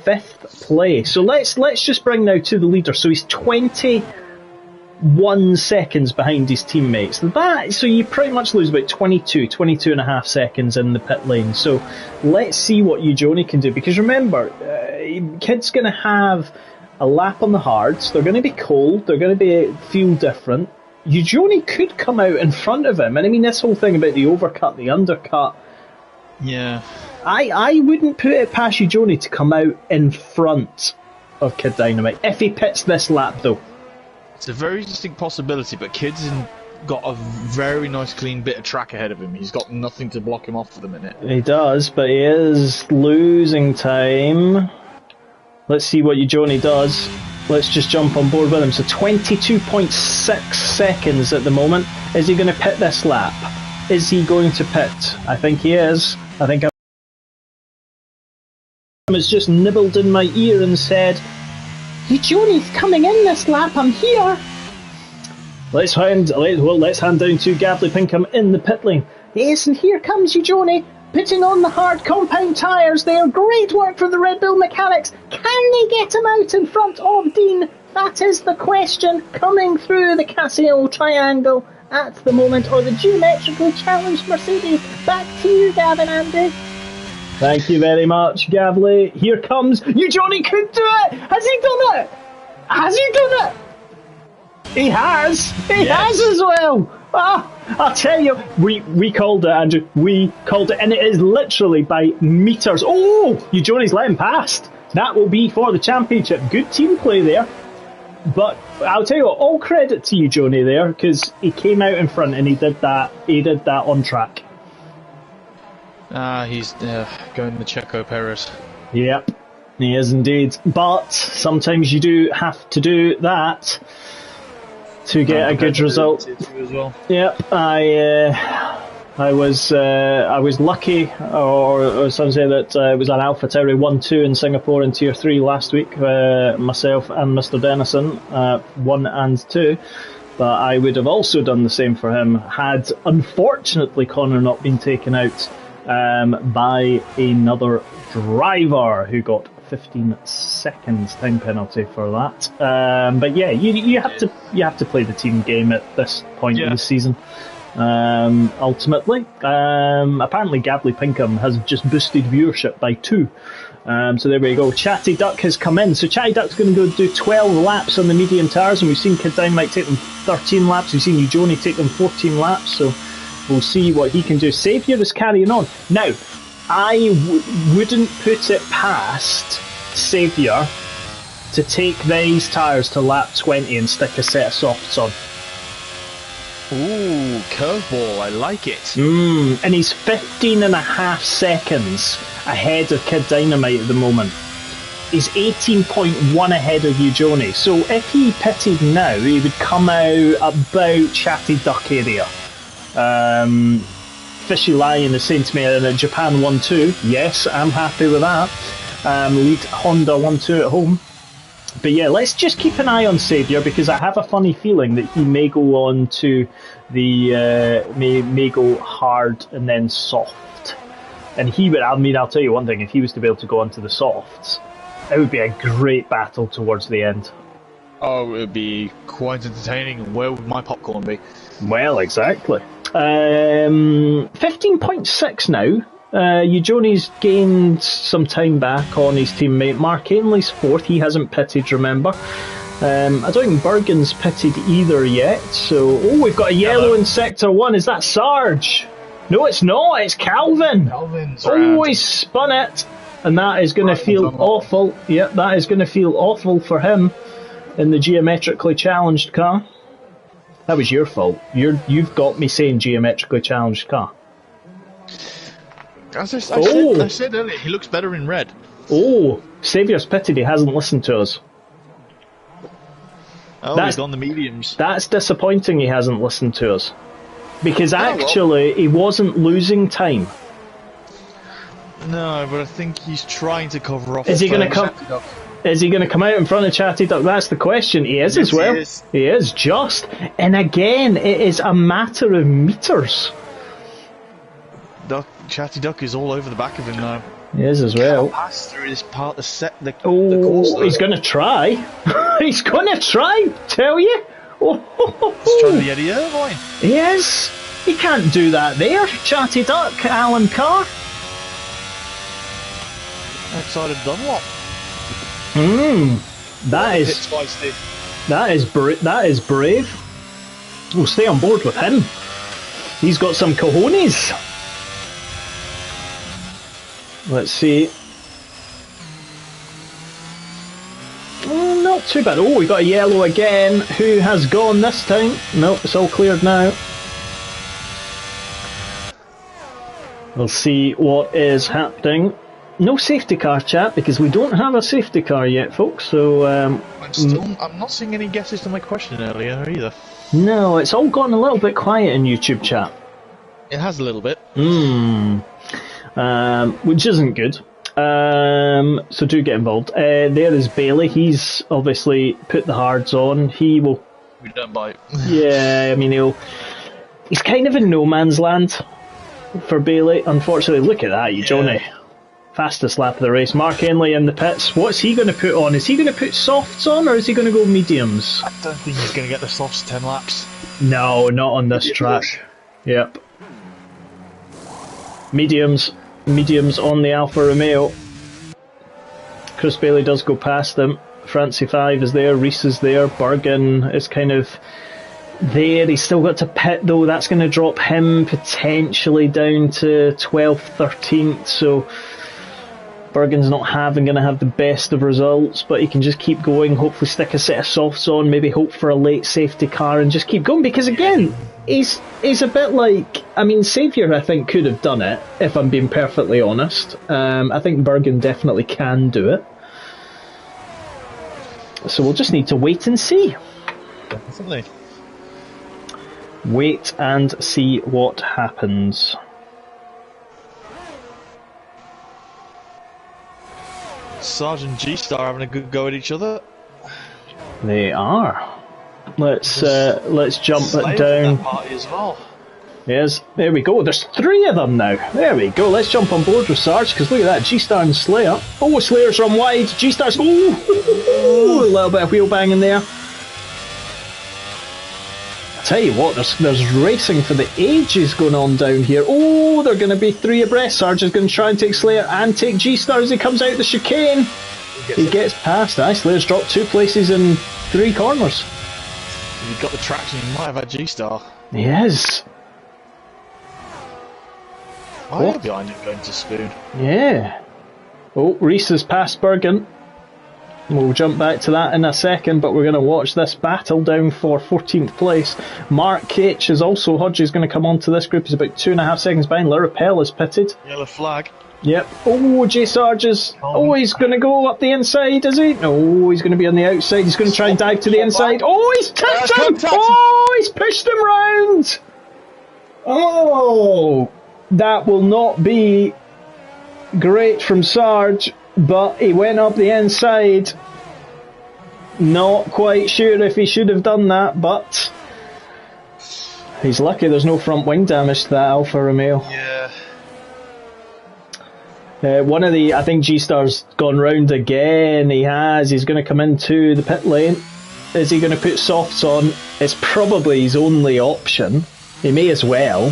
5th place. So let's just bring now to the leader. So he's 21 seconds behind his teammates. So you pretty much lose about 22 and a half seconds in the pit lane. So let's see what Johnny can do. Because remember, Kid's going to have a lap on the hards. They're going to be cold. They're going to feel different. Johnny could come out in front of him. And I mean, this whole thing about the overcut, the undercut. Yeah. I wouldn't put it past Johnny to come out in front of Kid Dynamite. If he pits this lap, though. It's a very distinct possibility, but Kid's got a very nice clean bit of track ahead of him. He's got nothing to block him off for the minute. He does, but he is losing time. Let's see what Johnny does. Let's just jump on board with him. So 22.6 seconds at the moment. Is he going to pit this lap? Is he going to pit? I think he is. I think has just nibbled in my ear and said, Johnny's coming in this lap, I'm here. Let's hand down to Gavley Pinkham in the pit lane. Yes, and here comes Johnny, putting on the hard compound tyres there. Great work from the Red Bull mechanics. Can they get him out in front of Dean? That is the question coming through the Casio triangle at the moment, or the geometrically challenged Mercedes. Back to you, Gavin, Andy. Thank you very much, Gavley. Here comes Johnny. Could do it. Has he done it? Has he done it? He has. He has as well. I'll tell you, we called it, Andrew. We called it, and it is literally by meters. Oh, Johnny's letting past. That will be for the championship. Good team play there. But I'll tell you what, all credit to Johnny there, because he came out in front and he did that on track. He's going the Checo Perez. Yep, he is indeed. But sometimes you do have to do that to get a good result. As well. Yep, I was lucky, or some say that it was an AlphaTauri 1-2 in Singapore in Tier 3 last week. Myself and Mr. Dennison 1 and 2. But I would have also done the same for him had, unfortunately, Connor not been taken out by another driver who got 15 seconds time penalty for that. But yeah, you have to play the team game at this point in the season. Ultimately, apparently Gavley Pinkham has just boosted viewership by 2. So there we go. Chatty Duck has come in. So Chatty Duck's going to go do 12 laps on the medium tyres, and we've seen Kid Dynamite take them 13 laps. We've seen Johnny take them 14 laps. So we'll see what he can do. Saviour is carrying on. Now, I wouldn't put it past Saviour to take these tyres to lap 20 and stick a set of softs on. Ooh, curveball, I like it. And he's 15.5 seconds ahead of Kid Dynamite at the moment. He's 18.1 ahead of Johnny. So if he pitted now, he would come out about Chatty Duck area. Fishy Lion is saying to me in Japan 1-2. Yes, I'm happy with that. Lead Honda 1-2 at home. But yeah, let's just keep an eye on Saviour, because I have a funny feeling that he may go on to the may go hard and then soft. And he would, I'll tell you one thing, if he was to be able to go onto the softs, it would be a great battle towards the end. Oh, it would be quite entertaining. Where would my popcorn be? Well, exactly. 15.6 now. Johnny's gained some time back on his teammate. Mark Ainley's 4th. He hasn't pitted, remember. I don't think Bergen's pitted either yet. So, we've got a yellow in Sector 1. Is that Sarge? No, it's not. It's Calvin. Calvin's around. He's spun it. And that is going to feel awful. Yep, that is going to feel awful for him in the geometrically challenged car. That was your fault. You've got me saying geometrically challenged car. As I said earlier, he looks better in red. Oh, Saviour's pitted. He hasn't listened to us. Oh, he's on the mediums. That's disappointing. He hasn't listened to us, because actually he wasn't losing time. No, but I think he's trying to cover off. Is he going to come? Is he going to come out in front of Chatty Duck? That's the question. He is, yes, as well. He is just, and again, it is a matter of meters. Chatty Duck is all over the back of him now. He is as well. Pass through this part the course. He's going to try. He's going to try. Tell you. He's trying the Eddie Irvine. He is. He can't do that there. Chatty Duck, Alan Carr. Outside of Dunlop. That is brave. We'll stay on board with him. He's got some cojones. Let's see. Not too bad. We got a yellow again. Who has gone this time? Nope, it's all cleared now. We'll see what is happening. No safety car, chat, because we don't have a safety car yet, folks. So I'm not seeing any guesses to my question earlier either. No, it's all gone a little bit quiet in YouTube chat. It has a little bit. Which isn't good. So do get involved. There is Bailey. He's obviously put the hards on. He will. We don't bite. Yeah, I mean he's kind of in no man's land for Bailey. Unfortunately, look at that, Johnny. Fastest lap of the race. Mark Henley in the pits. What's he going to put on? Is he going to put softs on, or is he going to go mediums? I don't think he's going to get the softs 10 laps. No, not on this track. Yep. Mediums on the Alfa Romeo. Chris Bailey does go past them. Francie 5 is there, Reese is there, Bergen is kind of there. He's still got to pit though. That's going to drop him potentially down to 12th, 13th. So Bergen's not going to have the best of results, but he can just keep going. Hopefully stick a set of softs on. Maybe hope for a late safety car and just keep going. Because again, he's a bit like, I mean, Xavier I think could have done it, if I'm being perfectly honest. I think Bergen definitely can do it. So we'll just need to wait and see. Definitely. Wait and see what happens. Sarge and G-Star having a good go at each other. They are. Let's jump it down. That party as well. Yes, there we go. There's 3 of them now. There we go. Let's jump on board with Sarge, because look at that. G-Star and Slayer. Oh, Slayer's run wide. G-Star's... Ooh, a little bit of wheel banging there. I tell you what, there's racing for the ages going on down here. Oh, they're going to be 3 abreast. Sarge is going to try and take Slayer and take G-Star as he comes out the chicane. He gets past. Slayer's dropped 2 places in 3 corners. If he got the traction, he might have had G-Star. He is. I am behind him going to Spoon. Yeah. Oh, Reese has passed Bergen. We'll jump back to that in a second, but we're going to watch this battle down for 14th place. Mark Cage is also, Hodge is going to come onto this group. He's about 2.5 seconds behind. Lirapel is pitted. Yellow flag. Yep. Oh, J Sarge is... Oh, he's going to go up the inside, is he? No, he's going to be on the outside. He's going to try and dive to the inside. Oh, he's tipped him! Oh, he's pushed him round! Oh, that will not be great from Sarge, but he went up the inside. Not quite sure if he should have done that, but he's lucky there's no front wing damage to that Alfa Romeo. Yeah. I think G-Star's gone round again. He has. He's going to come into the pit lane. Is he going to put softs on? It's probably his only option. He may as well.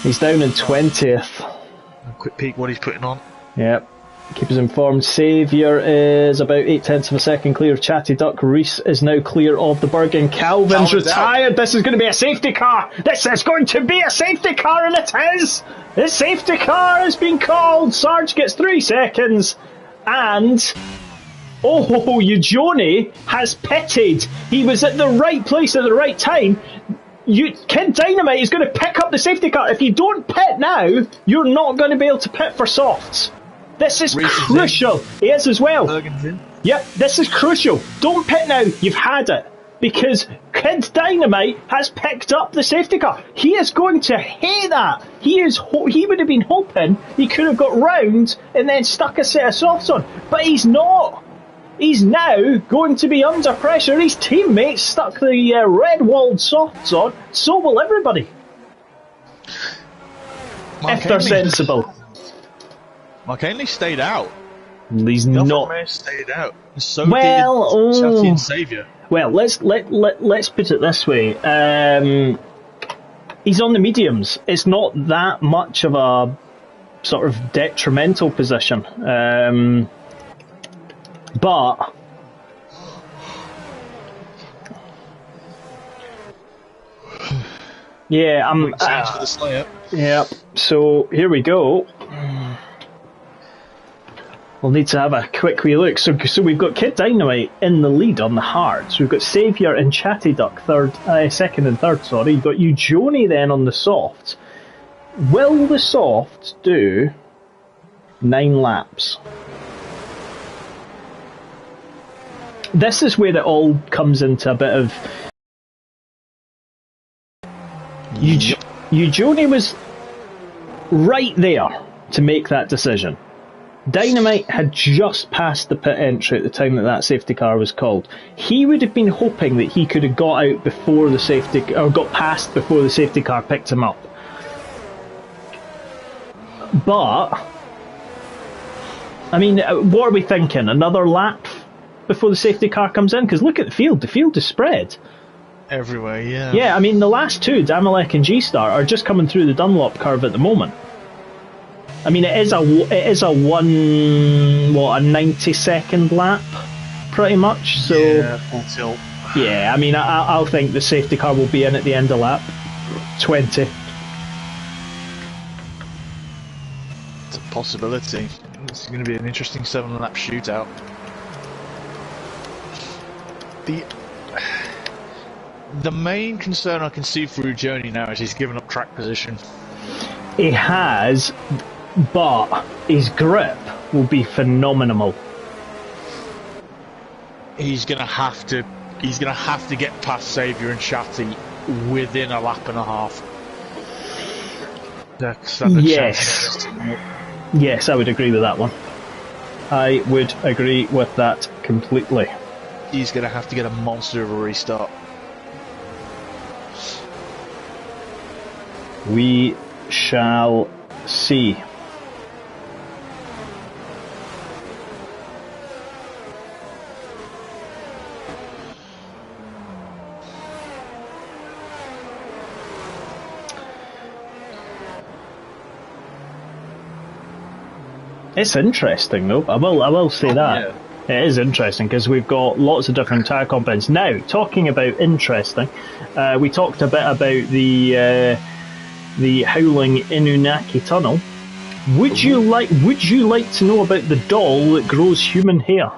He's down in 20th. A quick peek what he's putting on. Yep. Keep us informed. Saviour is about 0.8 of a second clear of Chatty Duck. Reese is now clear of the Bergen. Calvin's retired. Out. This is going to be a safety car. This is going to be a safety car, and it is. This safety car has been called. Sarge gets 3 seconds. And... Oh, Eugene has pitted. He was at the right place at the right time. Kid Dynamite is going to pick up the safety car. If you don't pit now, you're not going to be able to pit for softs. This is crucial. He is as well. Bergen's in. Yep, this is crucial. Don't pit now. You've had it. Because Kid Dynamite has picked up the safety car. He is going to hate that. He would have been hoping he could have got round and then stuck a set of softs on. But he's not. He's now going to be under pressure. His teammates stuck the red-walled softs on. So will everybody. If they're sensible. Mark Ainley stayed out. He's not. Stayed out. So did Chatty and Saviour. Well, let's put it this way. He's on the mediums. It's not that much of a sort of detrimental position. But yeah, I'm. For the Slayer. Yeah. So here we go. We'll need to have a quick wee look. So we've got Kid Dynamite in the lead on the hards. We've got Saviour and Chatty Duck second and third. Sorry, you've got Eugene then on the softs. Will the softs do 9 laps? This is where it all comes into a bit of... Eugenie was right there to make that decision. Dynamite had just passed the pit entry at the time that safety car was called. He would have been hoping that he could have got out before the safety, or got past before the safety car picked him up. But, I mean, what are we thinking? Another lap before the safety car comes in? Because look at the field is spread. Everywhere, yeah. Yeah, I mean, the last two, Damalek and G-Star, are just coming through the Dunlop curve at the moment. I mean, it is a 90-second lap, pretty much. So yeah, full tilt. Yeah, I mean, I'll think the safety car will be in at the end of lap 20. It's a possibility. It's going to be an interesting 7-lap shootout. The main concern I can see for Journey now is he's given up track position. He has, but his grip will be phenomenal. He's gonna have to get past Saviour and Shatty within a lap and a half. Yes. Yes, I would agree with that one. I would agree with that completely. He's gonna have to get a monster of a restart. We shall see. It's interesting though. I will say that. Yeah. It is interesting because we've got lots of different tyre compounds. Now, talking about interesting, we talked a bit about the Howling Inunaki Tunnel. Would you like to know about the doll that grows human hair?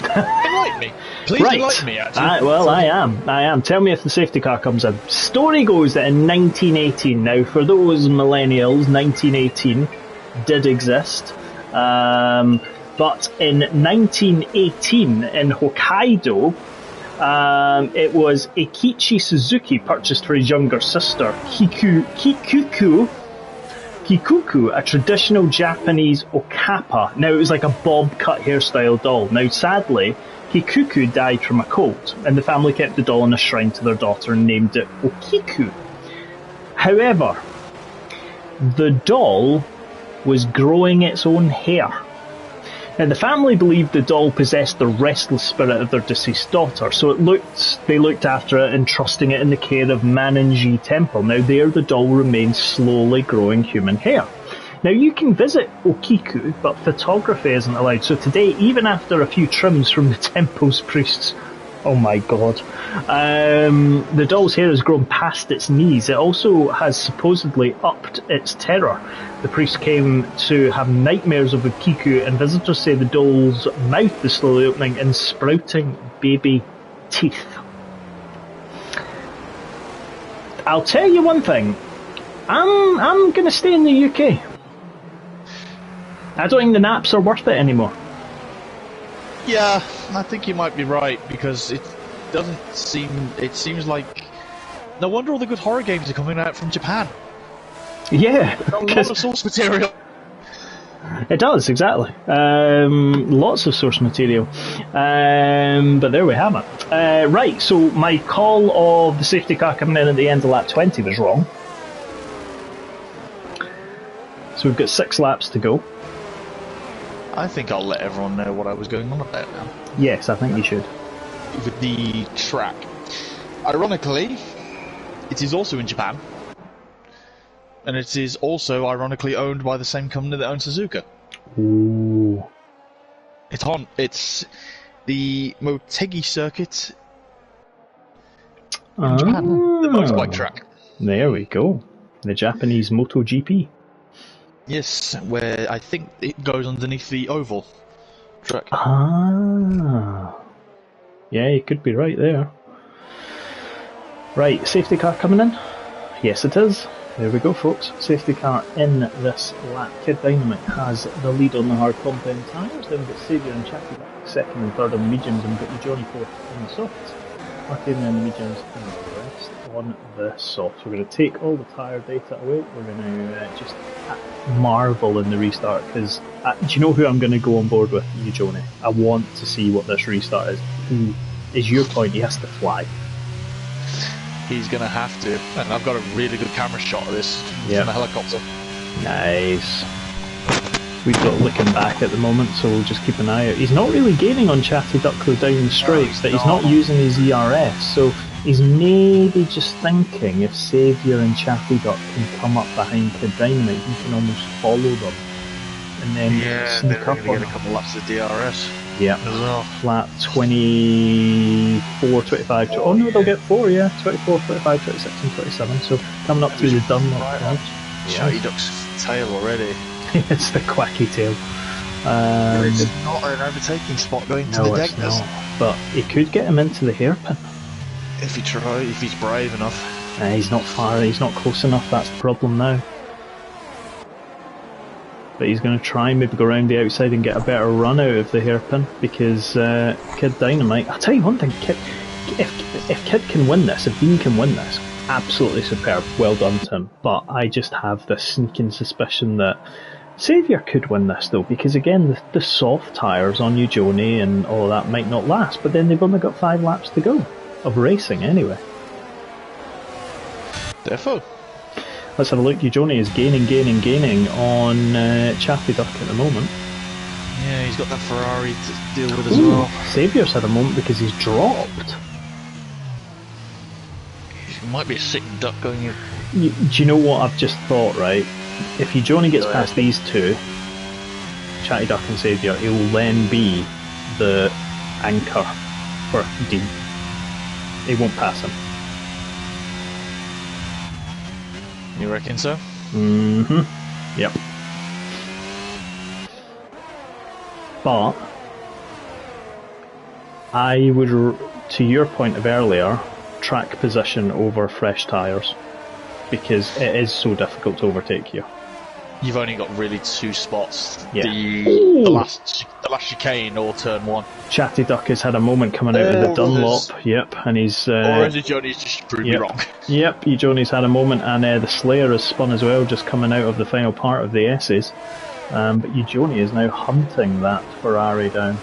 Enlighten me. Please enlighten me, actually. I am. Tell me if the safety car comes in. Story goes that in 1918, now for those millennials, 1918 did exist. But in 1918 in Hokkaido, it was Eikichi Suzuki purchased for his younger sister, Kikuku, a traditional Japanese okappa. Now, it was like a bob cut hairstyle doll. Now, sadly, Kikuku died from a cold, and the family kept the doll in a shrine to their daughter and named it Okiku. However, the doll was growing its own hair. Now, the family believed the doll possessed the restless spirit of their deceased daughter, so they looked after it, entrusting it in the care of Manenji Temple. Now, there the doll remains slowly growing human hair. Now, you can visit Okiku, but photography isn't allowed. So today, even after a few trims from the temple's priests, oh my god, the doll's hair has grown past its knees. It also has supposedly upped its terror. The priest came to have nightmares of Okiku, and visitors say the doll's mouth is slowly opening and sprouting baby teeth. I'll tell you one thing, I'm going to stay in the UK. I don't think the naps are worth it anymore. Yeah, I think you might be right, because it seems like, no wonder all the good horror games are coming out from Japan. Yeah. A lot of source material. It does, exactly. Lots of source material. But there we have it. Right, so my call of the safety car coming in at the end of lap 20 was wrong. So we've got 6 laps to go. I think I'll let everyone know what I was going on about now. Yes, I think you should. With the track. Ironically, it is also in Japan. And it is also, ironically, owned by the same company that owns Suzuka. Ooh. It's the Motegi circuit in Japan. The motorbike track. There we go. The Japanese MotoGP. Yes, where I think it goes underneath the oval track. Ah. Yeah, you could be right there. Right, safety car coming in? Yes, it is. There we go, folks. Safety car in this lap. Kid Dynamite has the lead on the hard compound tyres. Then we've got Saviour and Chatty back second and third on the mediums, and we've got the Johnny fourth on the softs. Mark Ainley and the mediums and the rest on the soft. We're going to take all the tyre data away. We're going to just marvel in the restart, because do you know who I'm going to go on board with? You, Joni. I want to see what this restart is. Is your point? He has to fly. He's going to have to, and I've got a really good camera shot of this from the helicopter. Nice. We've got looking back at the moment, so we'll just keep an eye out. He's not really gaining on Chatty Duck though down the straight, but he's not using his ERS, so he's maybe just thinking if Saviour and Chatty Duck can come up behind Kid Dynamite, he can almost follow them and then sneak up on get a couple laps of DRS. Yeah, as well. Flat 24, 25. Oh no, they'll get 4, 24, 25, 26 and 27, so coming up to the Dunlop edge. Chatty Duck's tail already. It's the quacky tail. It's not an overtaking spot going to the deck. No, it's not. But he could get him into the hairpin. If he's brave enough. He's not far, he's not close enough, that's the problem now. But he's going to try and maybe go around the outside and get a better run out of the hairpin, because Kid Dynamite, I'll tell you one thing, if Kid can win this, if Dean can win this, absolutely superb, well done to him. But I just have this sneaking suspicion that Saviour could win this though, because again the soft tyres on you, Joni, and all of that might not last, but then they've only got 5 laps to go of racing anyway. Defo. Let's have a look. Joni is gaining on Chatty Duck at the moment. Yeah, he's got that Ferrari to deal with as well. Saviour's had a moment because he's dropped. He might be a sick duck going in. Do you know what I've just thought, right? If Joni gets past these two, Chatty Duck and Saviour, he will then be the anchor for Dean. He won't pass him. You reckon so? Mm-hmm. Yep. But I would, to your point of earlier, track position over fresh tyres, because it is so difficult to overtake you. You've only got really 2 spots. Yeah. The last chicane or turn 1. Chatty Duck has had a moment coming out of the Dunlop. Yep, and he's. Or is it Joni's just proved me wrong? Yep, Joni's had a moment, and the Slayer has spun as well, just coming out of the final part of the S's. But Joni is now hunting that Ferrari down.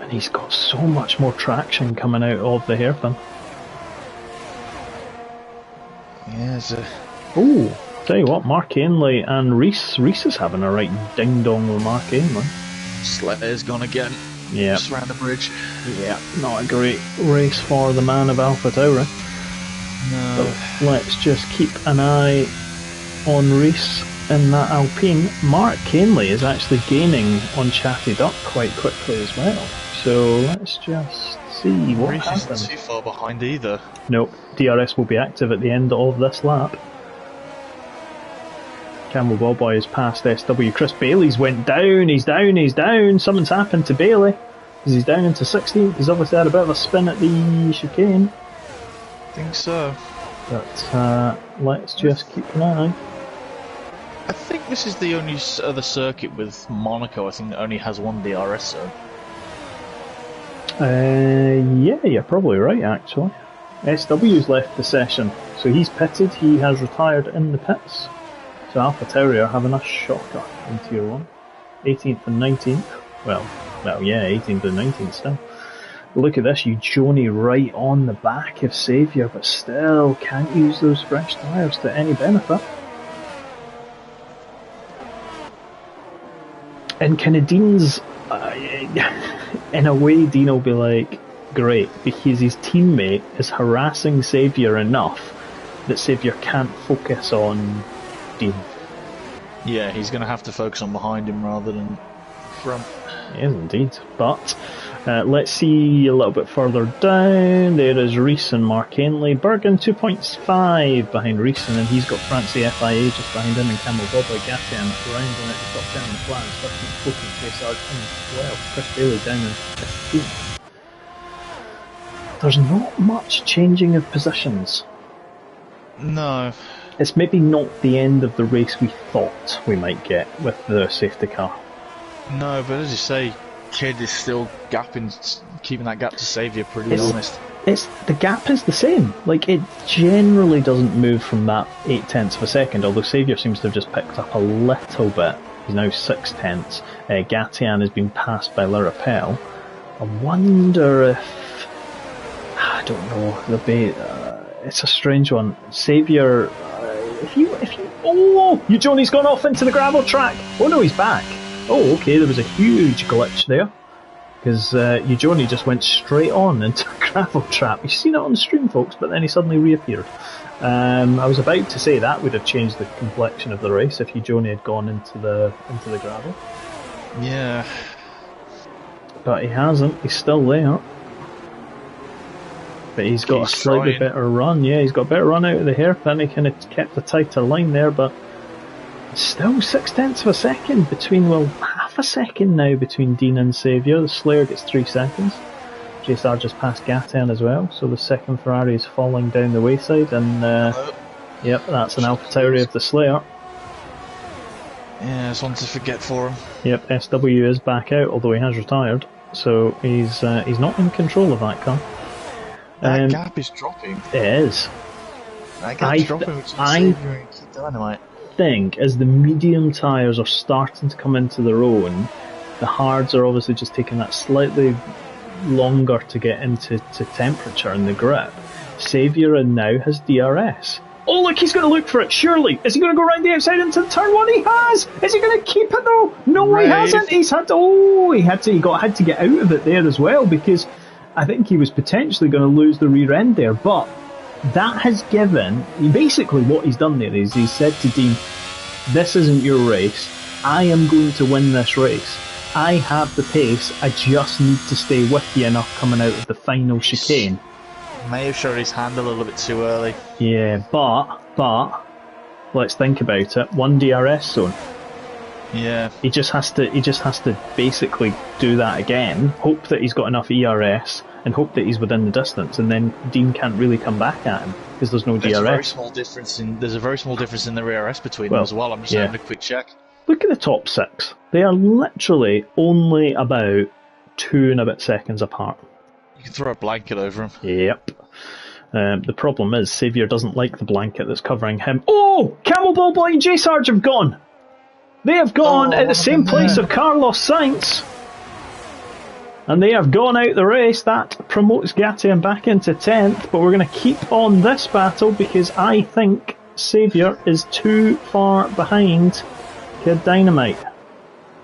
And he's got so much more traction coming out of the hairpin. Yeah, Oh, tell you what, Mark Ainley and Reese is having a right ding-dong with Mark Ainley. Slayer's gone again. Yeah. Just round the bridge. Yeah, not a great race for the man of AlphaTauri. No. But let's just keep an eye on Reese in that Alpine. Mark Ainley is actually gaining on Chatty Duck quite quickly as well. So let's just see what happens. Reese isn't too far behind either. Nope, DRS will be active at the end of this lap. Campbell Ballboy has passed SW. Chris Bailey's went down, he's down. Something's happened to Bailey, because he's down into 16th. He's obviously had a bit of a spin at the chicane. I think so. But let's just keep an eye. I think this is the only other circuit with Monaco, I think, that only has 1 DRS zone. Yeah, you're probably right, actually. SW's left the session, so he's pitted, he has retired in the pits. So AlphaTauri are having a shocker in Tier 1. 18th and 19th. Well, yeah, 18th and 19th still. Look at this, Joni right on the back of Saviour, but still can't use those fresh tyres to any benefit. And kind of Dean's, in a way, Dean will be like, great, because his teammate is harassing Saviour enough that Saviour can't focus on Dean. Yeah, he's going to have to focus on behind him rather than front. Yes, indeed. But let's see a little bit further down. There is Reese and Mark Ainley. Bergen 2.5 behind Reese, and then he's got Francie FIA just behind him, and Campbell Bobby Gattian rounding at the top 10 in the class. 13th, 14th place are in 12. Chris Bailey down in 15th. There's not much changing of positions. No. It's maybe not the end of the race we thought we might get with the safety car. No, but as you say, Kid is still keeping that gap to Saviour, pretty honest. The gap is the same. Like, it generally doesn't move from that 0.8 of a second, although Saviour seems to have just picked up a little bit. He's now 0.6. Gatian has been passed by Larapel. I wonder if... I don't know. There'll be... it's a strange one. Saviour... Oh! Eugeni's gone off into the gravel track! Oh no, he's back. Oh, okay, there was a huge glitch there. Because Eugeni just went straight on into the gravel trap. You've seen it on the stream, folks, but then he suddenly reappeared. I was about to say that would have changed the complexion of the race if Eugeni had gone into the gravel. Yeah. But he hasn't. He's still there. But he's got a slightly better run. Yeah, he's got a better run out of the hairpin. He kind of kept a tighter line there, but still 0.6 of a second between, well, half a second now between Dean and Saviour. The Slayer gets 3 seconds. JSR just passed Gatian as well, so the second Ferrari is falling down the wayside, and yep, that's an AlphaTauri of the Slayer. Yeah, it's one to forget for him. Yep, SW is back out, although he has retired, so he's not in control of that car. That gap is dropping. It is. That gap's dropping, which is Saviour and Keep Dynamite. Think as the medium tyres are starting to come into their own, the hards are obviously just taking that slightly longer to get into temperature in the grip. Saviour now has DRS. Oh look, he's going to look for it, surely. Is he going to go around the outside into turn 1? He has! Is he going to keep it though? No, he hasn't. He had to get out of it there as well, because I think he was potentially going to lose the rear end there, but that has given, basically what he's done there is he's said to Dean, this isn't your race, I am going to win this race. I have the pace, I just need to stay with you enough coming out of the final chicane. May have showed his hand a little bit too early. Yeah, but let's think about it. 1 DRS zone. Yeah. He just has to basically do that again, hope that he's got enough ERS, and hope that he's within the distance, and then Dean can't really come back at him because there's no DRS. There's a very small difference in the ERS between them as well. I'm just having a quick check. Look at the top 6. They are literally only about 2 and a bit seconds apart. You can throw a blanket over him. Yep. The problem is Saviour doesn't like the blanket that's covering him. Oh! Camel Ball Boy and J-Sarge have gone! They have gone at the same place of Carlos Sainz. And they have gone out the race. That promotes Gatian back into 10th, but we're going to keep on this battle because I think Saviour is too far behind Kid Dynamite.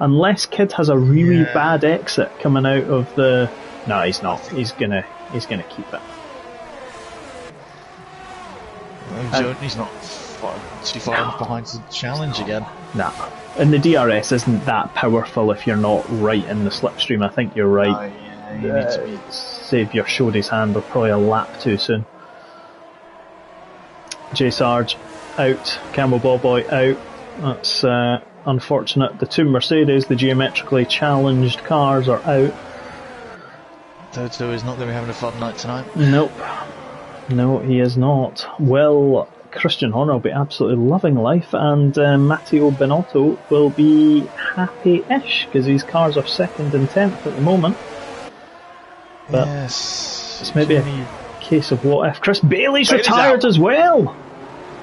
Unless Kid has a really bad exit coming out of the... No, he's not. He's gonna keep it. He's not too far behind the challenge again. Nah. And the DRS isn't that powerful if you're not right in the slipstream. I think you're right. You need to be... Saviour showed his hand, but probably a lap too soon. J Sarge out, Camel Ball Boy out. That's unfortunate. The 2 Mercedes, the geometrically challenged cars, are out. Toto is not going to be having a fun night tonight. Nope. No, he is not. Well, Christian Horner will be absolutely loving life, and Matteo Binotto will be happy-ish because his cars are 2nd and 10th at the moment. But yes, it's maybe a case of what if. Chris Bailey's retired as well.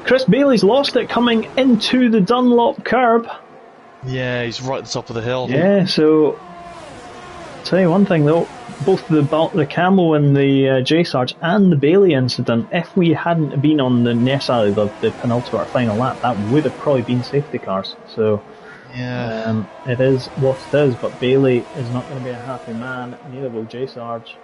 Chris Bailey's lost it coming into the Dunlop curb. Yeah, he's right at the top of the hill. Yeah, so I'll tell you one thing though, both the Camel and the J-Sarge and the Bailey incident, if we hadn't been on the necessarily the penultimate final lap, that would have probably been safety cars. So yeah, it is what it is, but Bailey is not going to be a happy man, neither will J-Sarge.